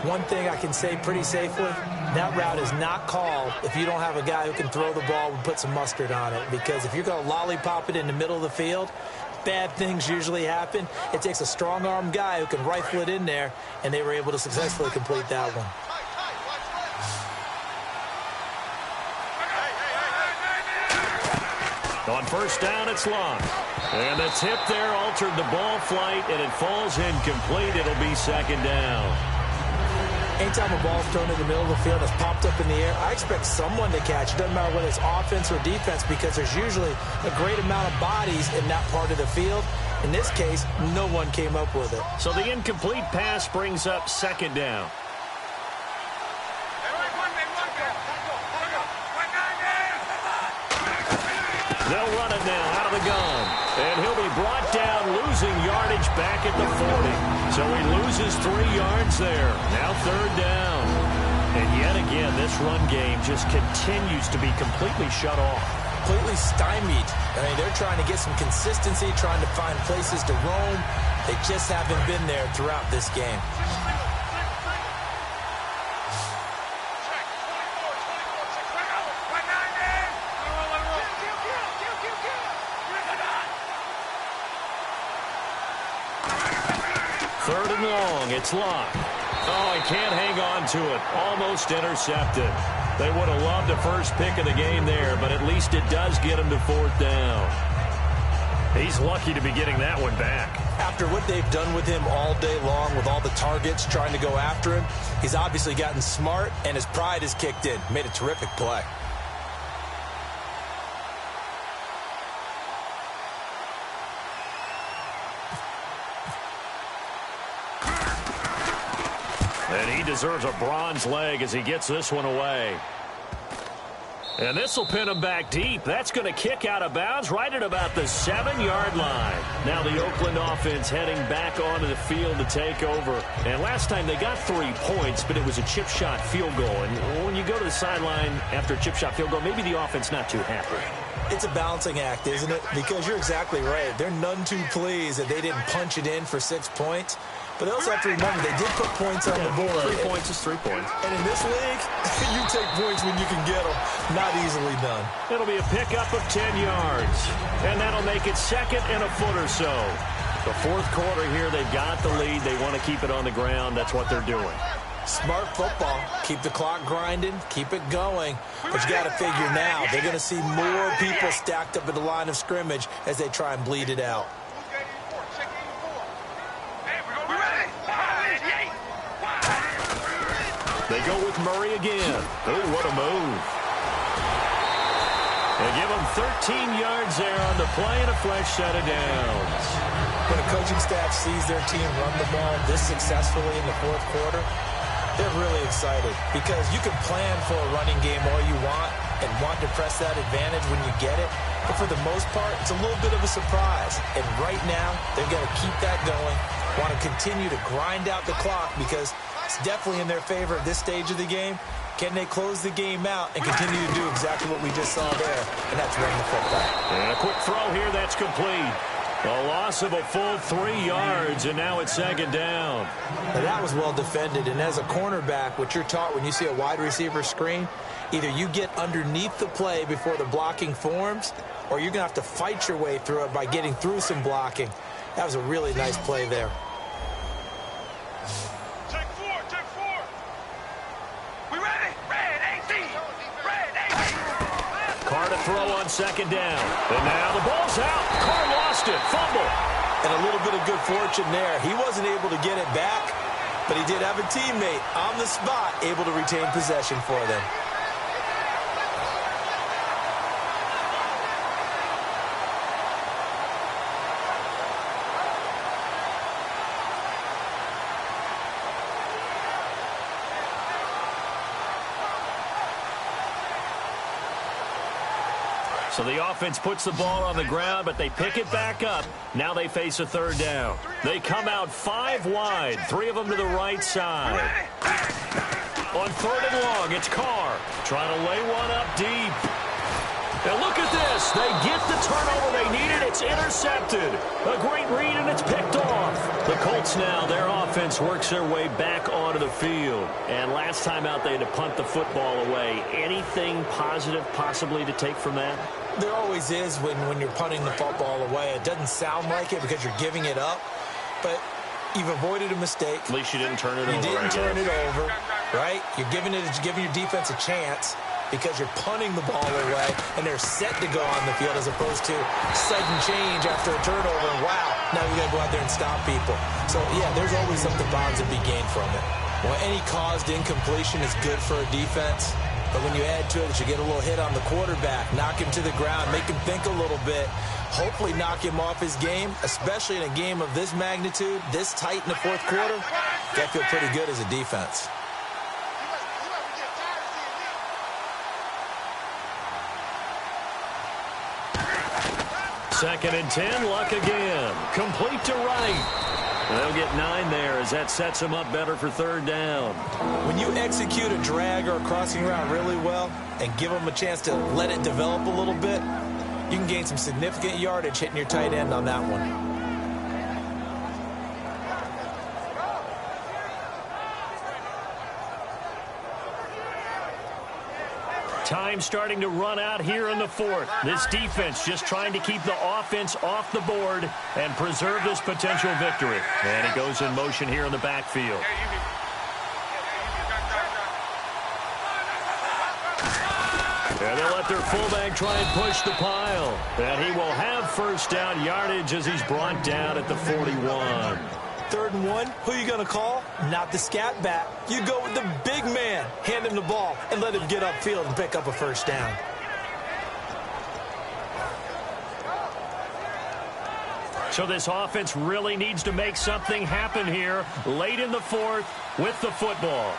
One thing I can say pretty safely, that route is not called if you don't have a guy who can throw the ball and put some mustard on it. Because if you're going to lollipop it in the middle of the field, bad things usually happen. It takes a strong-arm guy who can rifle it in there, and they were able to successfully complete that one. On first down, it's Locke. And the tip there altered the ball flight, and it falls incomplete. It'll be second down. Anytime a ball's thrown in the middle of the field that's popped up in the air, I expect someone to catch. It doesn't matter whether it's offense or defense, because there's usually a great amount of bodies in that part of the field. In this case, no one came up with it. So the incomplete pass brings up second down. They'll run it now out of the gun. And he'll be brought down, losing yardage back at the 40. So he loses 3 yards there. Now third down. And yet again, this run game just continues to be completely shut off. Completely stymied. I mean, they're trying to get some consistency, trying to find places to roam. They just haven't been there throughout this game. Third and long, it's Locke. Oh, he can't hang on to it. Almost intercepted. They would have loved the first pick of the game there, but at least it does get him to fourth down. He's lucky to be getting that one back. After what they've done with him all day long, with all the targets trying to go after him, he's obviously gotten smart, and his pride has kicked in. Made a terrific play. And he deserves a bronze leg as he gets this one away. And this will pin him back deep. That's going to kick out of bounds right at about the 7-yard line. Now the Oakland offense heading back onto the field to take over. And last time they got 3 points, but it was a chip shot field goal. And when you go to the sideline after a chip shot field goal, maybe the offense not too happy. It's a balancing act, isn't it? Because you're exactly right. They're none too pleased that they didn't punch it in for 6 points. But they also have to remember they did put points on the board. 3 points is 3 points. And in this league, you take points when you can get them. Not easily done. It'll be a pickup of 10 yards. And that'll make it second and a foot or so. The fourth quarter here, they've got the lead. They want to keep it on the ground. That's what they're doing. Smart football. Keep the clock grinding. Keep it going. But you got to figure now, they're going to see more people stacked up at the line of scrimmage as they try and bleed it out. They go with Murray again. Oh, what a move. They give him 13 yards there on the play and a fresh set of downs. When a coaching staff sees their team run the ball this successfully in the fourth quarter, they're really excited because you can plan for a running game all you want and want to press that advantage when you get it. But for the most part, it's a little bit of a surprise. And right now, they've got to keep that going, want to continue to grind out the clock because it's definitely in their favor at this stage of the game. Can they close the game out and continue to do exactly what we just saw there? And that's run the football. And a quick throw here, that's complete. A loss of a full 3 yards, and now it's second down. Now that was well defended, and as a cornerback, what you're taught when you see a wide receiver screen, Either you get underneath the play before the blocking forms, or you're going to have to fight your way through it by getting through some blocking. That was a really nice play there. Take four. We ready? Red 18. Red 18. Carr to throw on second down. And now the ball's out. Carr lost it. Fumble. And a little bit of good fortune there. He wasn't able to get it back, but he did have a teammate on the spot able to retain possession for them. So the offense puts the ball on the ground, but they pick it back up. Now they face a third down. They come out 5 wide, 3 of them to the right side. On third and long, it's Carr trying to lay one up deep. And look at this. They get the turnover they needed. It's intercepted. A great read, and it's picked off. The Colts now, their offense works their way back onto the field. And last time out, they had to punt the football away. Anything positive possibly to take from that? There always is when you're punting the football away. It doesn't sound like it because you're giving it up, but you've avoided a mistake. At least you didn't turn it over. You didn't turn it over, right? You're giving your defense a chance because you're punting the ball away, and they're set to go on the field as opposed to sudden change after a turnover, and wow, now we got to go out there and stop people. So, yeah, there's always something positive to be gained from it. Well, any caused incompletion is good for a defense, but when you add to it that you get a little hit on the quarterback, knock him to the ground, make him think a little bit, hopefully knock him off his game, especially in a game of this magnitude, this tight in the fourth quarter, that feel pretty good as a defense. Second and 10, Luck again. Complete to right. They'll get 9 there as that sets them up better for third down. When you execute a drag or a crossing route really well and give them a chance to let it develop a little bit, you can gain some significant yardage hitting your tight end on that one. Time starting to run out here in the fourth. This defense just trying to keep the offense off the board and preserve this potential victory. And it goes in motion here in the backfield. And they'll let their fullback try and push the pile. And he will have first down yardage as he's brought down at the 41. 3rd and 1, who are you going to call? Not the scat back. You go with the big man. Hand him the ball and let him get upfield and pick up a first down. So this offense really needs to make something happen here late in the fourth with the football.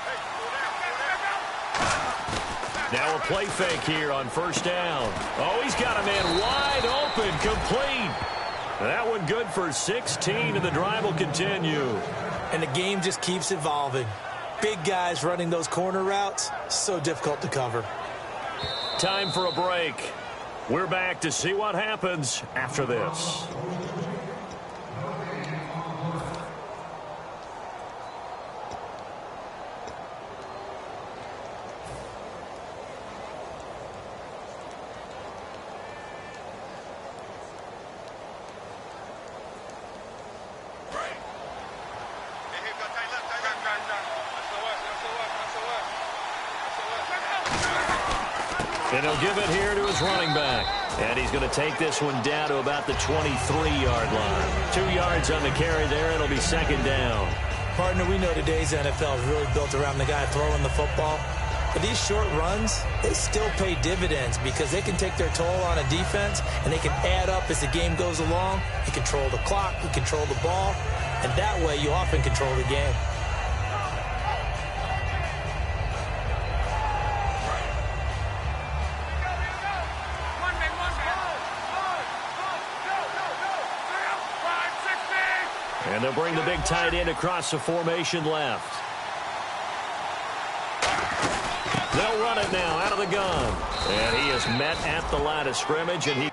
Now a play fake here on first down. Oh, he's got a man wide open, complete. That one good for 16, and the drive will continue. And the game just keeps evolving. Big guys running those corner routes, so difficult to cover. Time for a break. We're back to see what happens after this. And he'll give it here to his running back. And he's going to take this one down to about the 23-yard line. 2 yards on the carry there. It'll be second down. Partner, we know today's NFL is really built around the guy throwing the football. But these short runs, they still pay dividends because they can take their toll on a defense, and they can add up as the game goes along. You control the clock, you control the ball, and that way you often control the game. And they'll bring the big tight end across the formation left. They'll run it now out of the gun. And he is met at the line of scrimmage, and he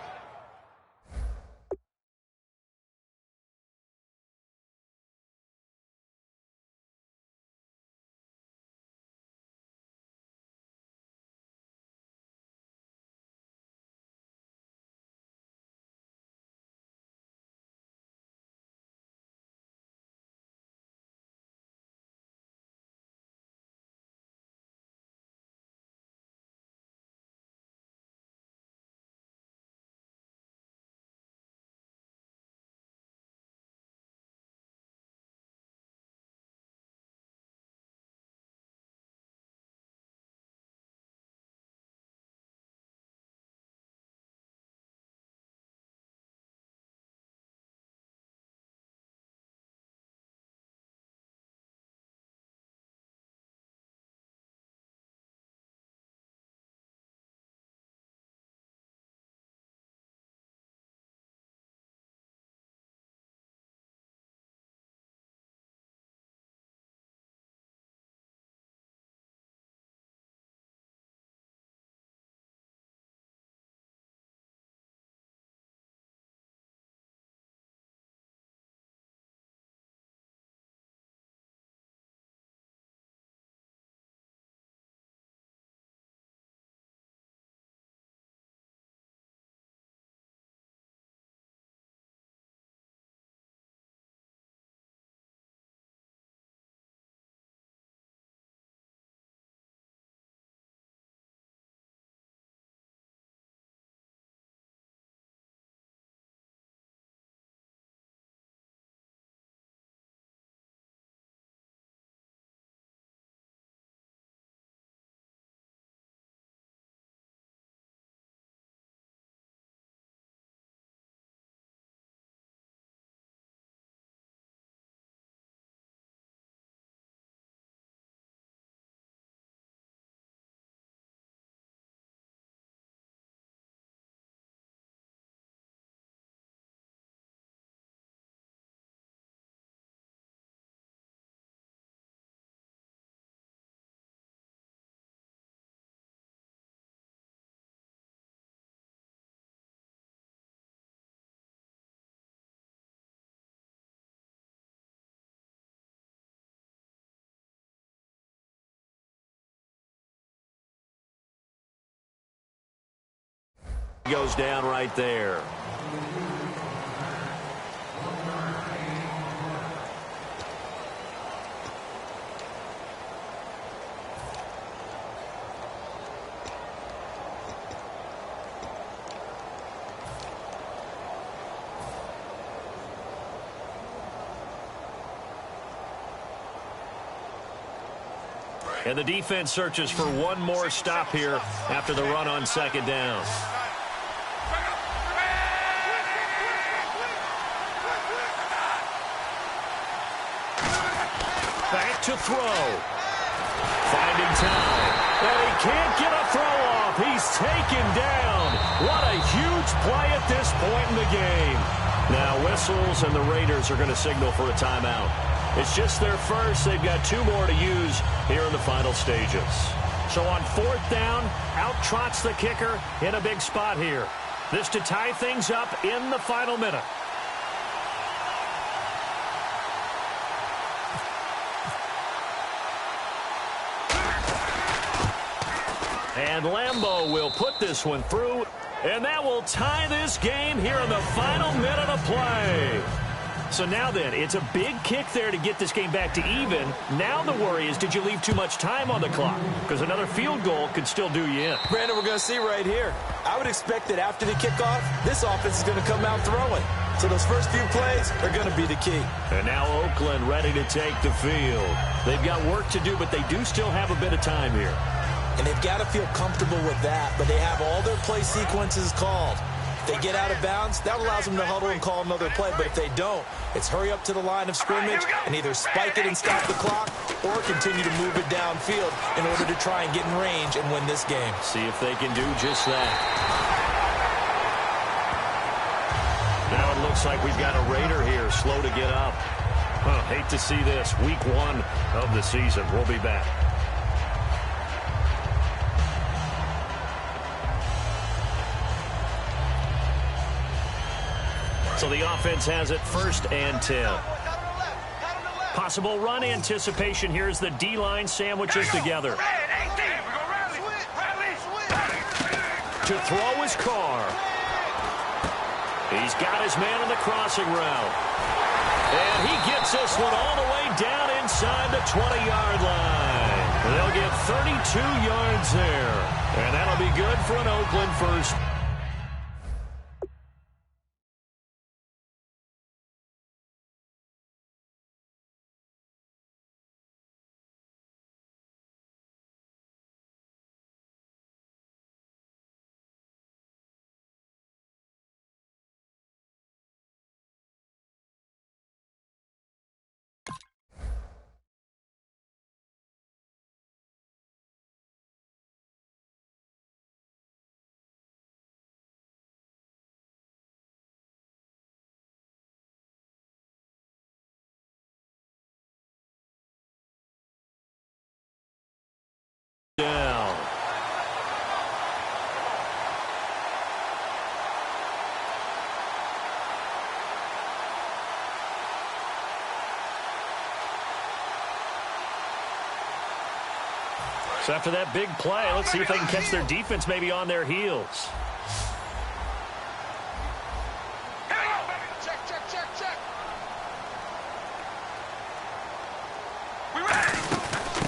Goes down right there. And the defense searches for one more stop here after the run on second down. Back to throw. Finding time. And he can't get a throw off. He's taken down. What a huge play at this point in the game. Now whistles and the Raiders are going to signal for a timeout. It's just their first. They've got 2 more to use here in the final stages. So on 4th down, out trots the kicker in a big spot here. This to tie things up in the final minute. And Lambeau will put this one through. And that will tie this game here in the final minute of play. So now then, it's a big kick there to get this game back to even. Now the worry is, did you leave too much time on the clock? Because another field goal could still do you in. Brandon, we're going to see right here. I would expect that after the kickoff, this offense is going to come out throwing. So those first few plays are going to be the key. And now Oakland ready to take the field. They've got work to do, but they do still have a bit of time here. And they've got to feel comfortable with that, but they have all their play sequences called. If they get out of bounds, that allows them to huddle and call another play. But if they don't, it's hurry up to the line of scrimmage and either spike it and stop the clock or continue to move it downfield in order to try and get in range and win this game. See if they can do just that. Now it looks like we've got a Raider here, slow to get up. Hate to see this. Week 1 of the season. We'll be back. So the offense has it 1st and 10. Possible run anticipation. Here's the D-line sandwiches together. To throw his car. He's got his man on the crossing route. And he gets this one all the way down inside the 20-yard line. They'll get 32 yards there. And that'll be good for an Oakland first. Down. So after that big play, let's see if they can catch their defense maybe on their heels.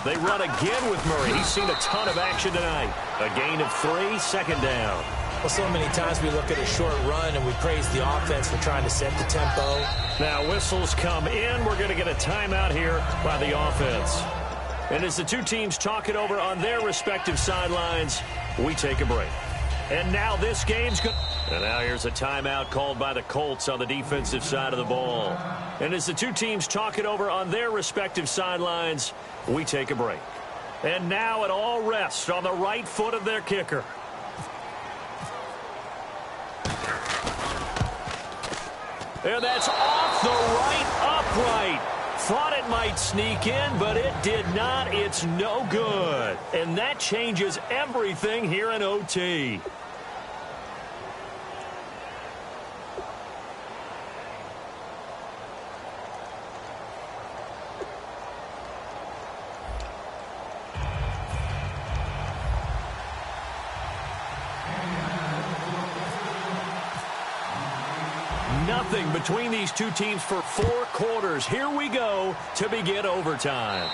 They run again with Murray. He's seen a ton of action tonight. A gain of 3, 2nd down. Well, so many times we look at a short run and we praise the offense for trying to set the tempo. Now whistles come in. We're going to get a timeout here by the offense. And as the two teams talk it over on their respective sidelines, we take a break. And now this game's good. And now here's a timeout called by the Colts on the defensive side of the ball. And as the two teams talk it over on their respective sidelines, we take a break. And now it all rests on the right foot of their kicker. And that's off the right upright. Thought it might sneak in, but it did not. It's no good. And that changes everything here in OT. 0-0 between these two teams for 4 quarters. Here we go to begin overtime.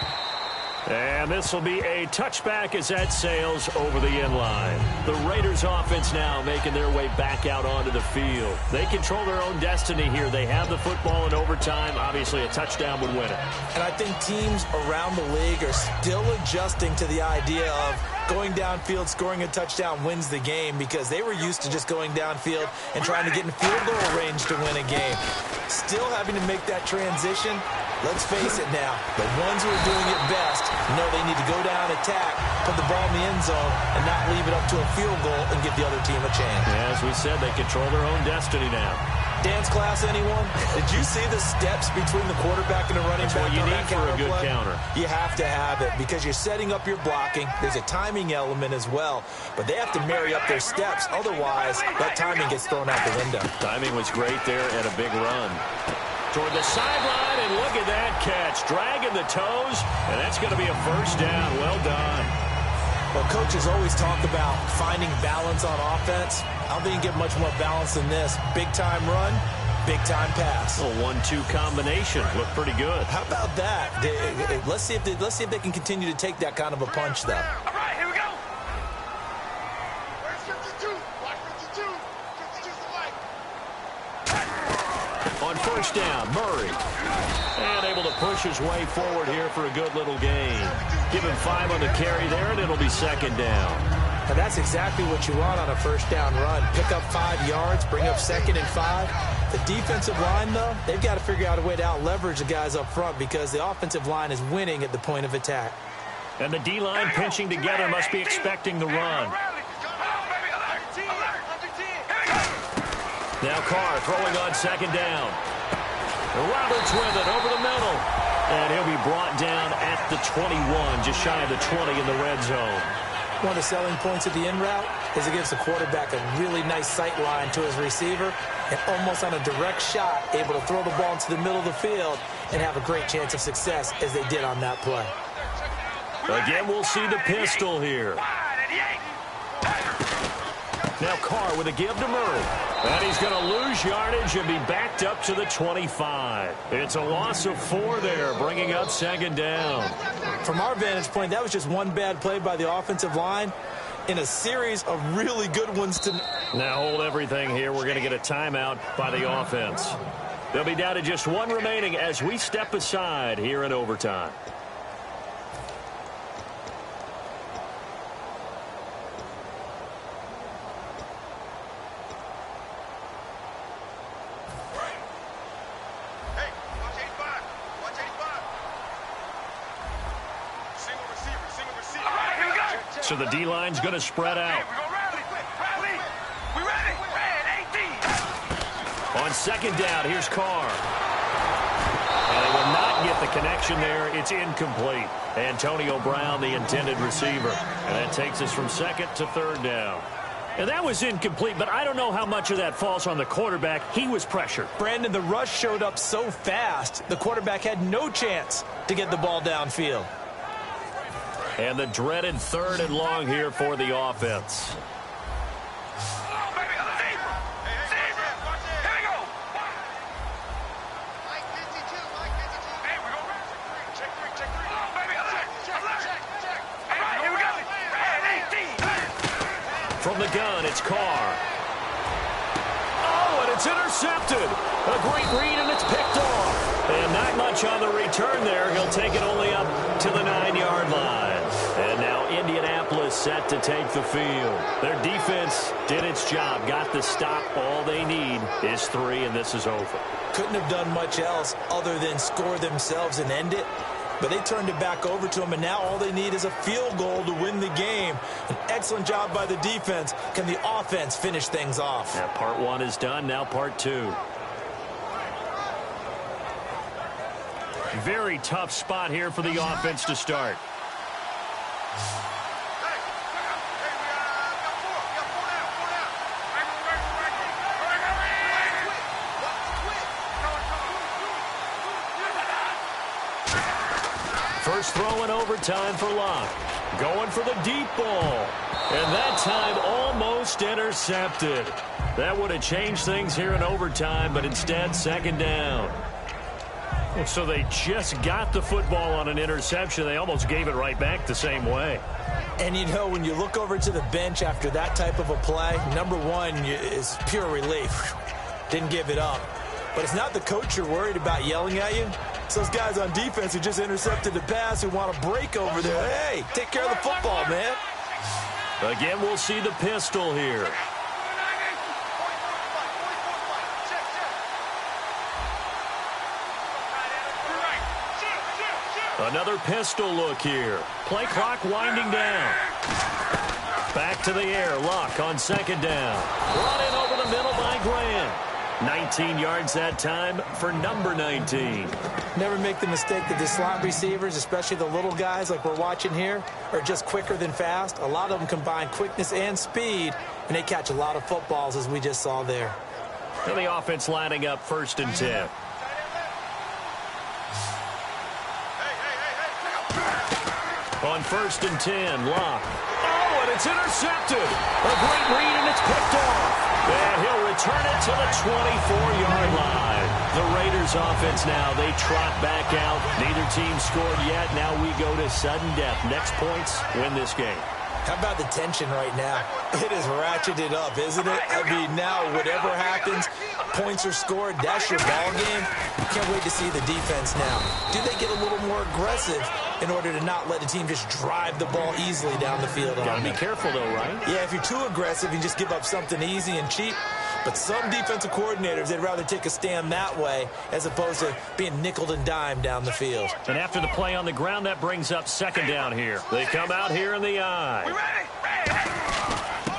And this will be a touchback as that sails over the end line. The Raiders offense now making their way back out onto the field. They control their own destiny here. They have the football in overtime. Obviously, a touchdown would win it. And I think teams around the league are still adjusting to the idea of going downfield, scoring a touchdown wins the game, because they were used to just going downfield and trying to get in field goal range to win a game. Still having to make that transition. Let's face it now, the ones who are doing it best know they need to go down, attack, put the ball in the end zone, and not leave it up to a field goal and give the other team a chance. Yeah, as we said, they control their own destiny now. Dance class, anyone? Did you see the steps between the quarterback and the running back? That's what you need for a good play? counter. You have to have it because you're setting up your blocking. There's a timing element as well, but they have to marry up their steps. Otherwise, that timing gets thrown out the window. Timing was great there and a big run. Toward the sideline, and look at that catch. Dragging the toes, and that's going to be a first down. Well done. Well, coaches always talk about finding balance on offense. I don't think you can get much more balance than this. Big-time run, big-time pass. A 1-2 combination. Looked pretty good. How about that? Let's see if they can continue to take that kind of a punch, though. All right, here we go. Where's 52? Watch 52. 52's the light. On first down, Murray. And able to push his way forward here for a good little gain. Give him 5 on the carry there, and it'll be second down. And that's exactly what you want on a first down run. Pick up 5 yards, bring up 2nd and 5. The defensive line, though, they've got to figure out a way to out-leverage the guys up front because the offensive line is winning at the point of attack. And the D-line pinching together must be expecting the run. Now Carr throwing on second down. Roberts with it over the middle. And he'll be brought down at the 21, just shy of the 20 in the red zone. One of the selling points of the in route is it gives the quarterback a really nice sight line to his receiver and almost on a direct shot able to throw the ball into the middle of the field and have a great chance of success as they did on that play. Again, we'll see the pistol here. Now Carr with a give to Murray. And he's going to lose yardage and be backed up to the 25. It's a loss of 4 there, bringing up second down. From our vantage point, that was just one bad play by the offensive line in a series of really good ones to... Now hold everything here. We're going to get a timeout by the offense. They'll be down to just 1 remaining as we step aside here in overtime. So the D-line's going to spread out. We ready. On second down, here's Carr. And they will not get the connection there. It's incomplete. Antonio Brown, the intended receiver. And that takes us from second to third down. And that was incomplete, but I don't know how much of that falls on the quarterback. He was pressured. Brandon, the rush showed up so fast, the quarterback had no chance to get the ball downfield. And the dreaded 3rd and long here for the offense. From the gun, it's Carr. Oh, and it's intercepted. A great read, and it's picked off. And not much on the return there. He'll take it only up to the 9-yard line. And now Indianapolis set to take the field. Their defense did its job, got the stop. All they need is 3, and this is over. Couldn't have done much else other than score themselves and end it. But they turned it back over to him, and now all they need is a field goal to win the game. An excellent job by the defense. Can the offense finish things off? Yeah, part 1 is done, now part 2. Very tough spot here for the offense to start. First throw in overtime for Locke. Going for the deep ball. And that time almost intercepted. That would have changed things here in overtime, but instead second down. So they just got the football on an interception. They almost gave it right back the same way. And, you know, when you look over to the bench after that type of a play, number one is pure relief. Didn't give it up. But it's not the coach you're worried about yelling at you. It's those guys on defense who just intercepted the pass who want to break over there. Hey, take care of the football, man. Again, we'll see the pistol here. Another pistol look here. Play clock winding down. Back to the air. Luck on second down. Run in over the middle by Graham. 19 yards that time for number 19. Never make the mistake that the slot receivers, especially the little guys like we're watching here, are just quicker than fast. A lot of them combine quickness and speed, and they catch a lot of footballs, as we just saw there. And the offense lining up 1st and 10. On 1st and 10, Locke. Oh, and it's intercepted. A great read, and it's picked off. And he'll return it to the 24-yard line. The Raiders offense now, they trot back out. Neither team scored yet. Now we go to sudden death. Next points win this game. How about the tension right now? It is ratcheted up, isn't it? I mean, now whatever happens, points are scored. That's your ball game. Can't wait to see the defense now. Do they get a little more aggressive in order to not let the team just drive the ball easily down the field? Got to be careful, though, right? Yeah, if you're too aggressive, you just give up something easy and cheap. But some defensive coordinators, they'd rather take a stand that way as opposed to being nickeled and dimed down the field. And after the play on the ground, that brings up second down here. They come out here in the eye.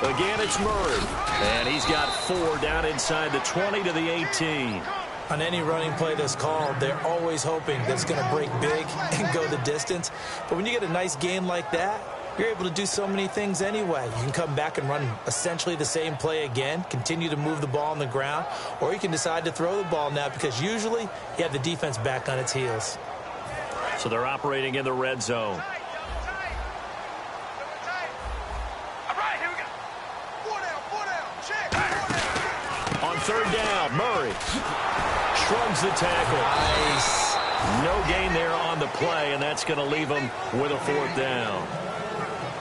Again, it's Murray. And he's got 4 down inside the 20 to the 18. On any running play that's called, they're always hoping that it's going to break big and go the distance. But when you get a nice game like that, you're able to do so many things anyway. You can come back and run essentially the same play again, continue to move the ball on the ground, or you can decide to throw the ball now because usually you have the defense back on its heels. So they're operating in the red zone. On 3rd down, Murray shrugs the tackle. Nice. No gain there on the play, and that's going to leave him with a 4th down.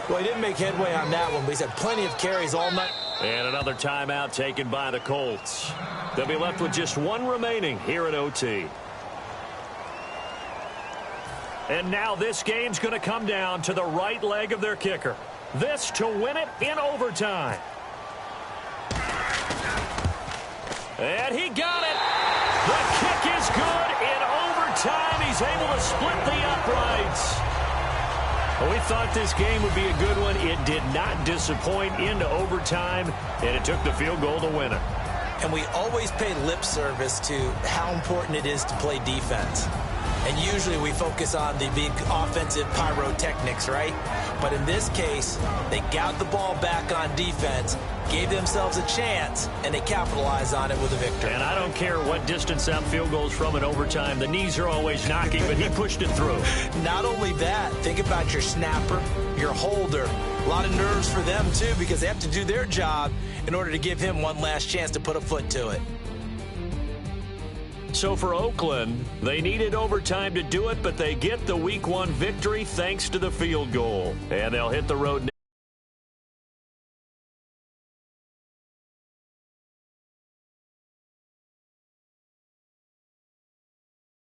Well, he didn't make headway on that one, but he's had plenty of carries all night. And another timeout taken by the Colts. They'll be left with just 1 remaining here at OT. And now this game's going to come down to the right leg of their kicker. This to win it in overtime. And he got it. The kick is good in overtime. He's able to split the uprights. Well, we thought this game would be a good one. It did not disappoint into overtime, and it took the field goal to win it. And we always pay lip service to how important it is to play defense. And usually we focus on the big offensive pyrotechnics, right? But in this case, they got the ball back on defense, gave themselves a chance, and they capitalized on it with a victory. And I don't care what distance that field goes from in overtime. The knees are always knocking, but he pushed it through. Not only that, think about your snapper, your holder. A lot of nerves for them, too, because they have to do their job in order to give him one last chance to put a foot to it. So for Oakland, they needed overtime to do it, but they get the Week 1 victory thanks to the field goal. And they'll hit the road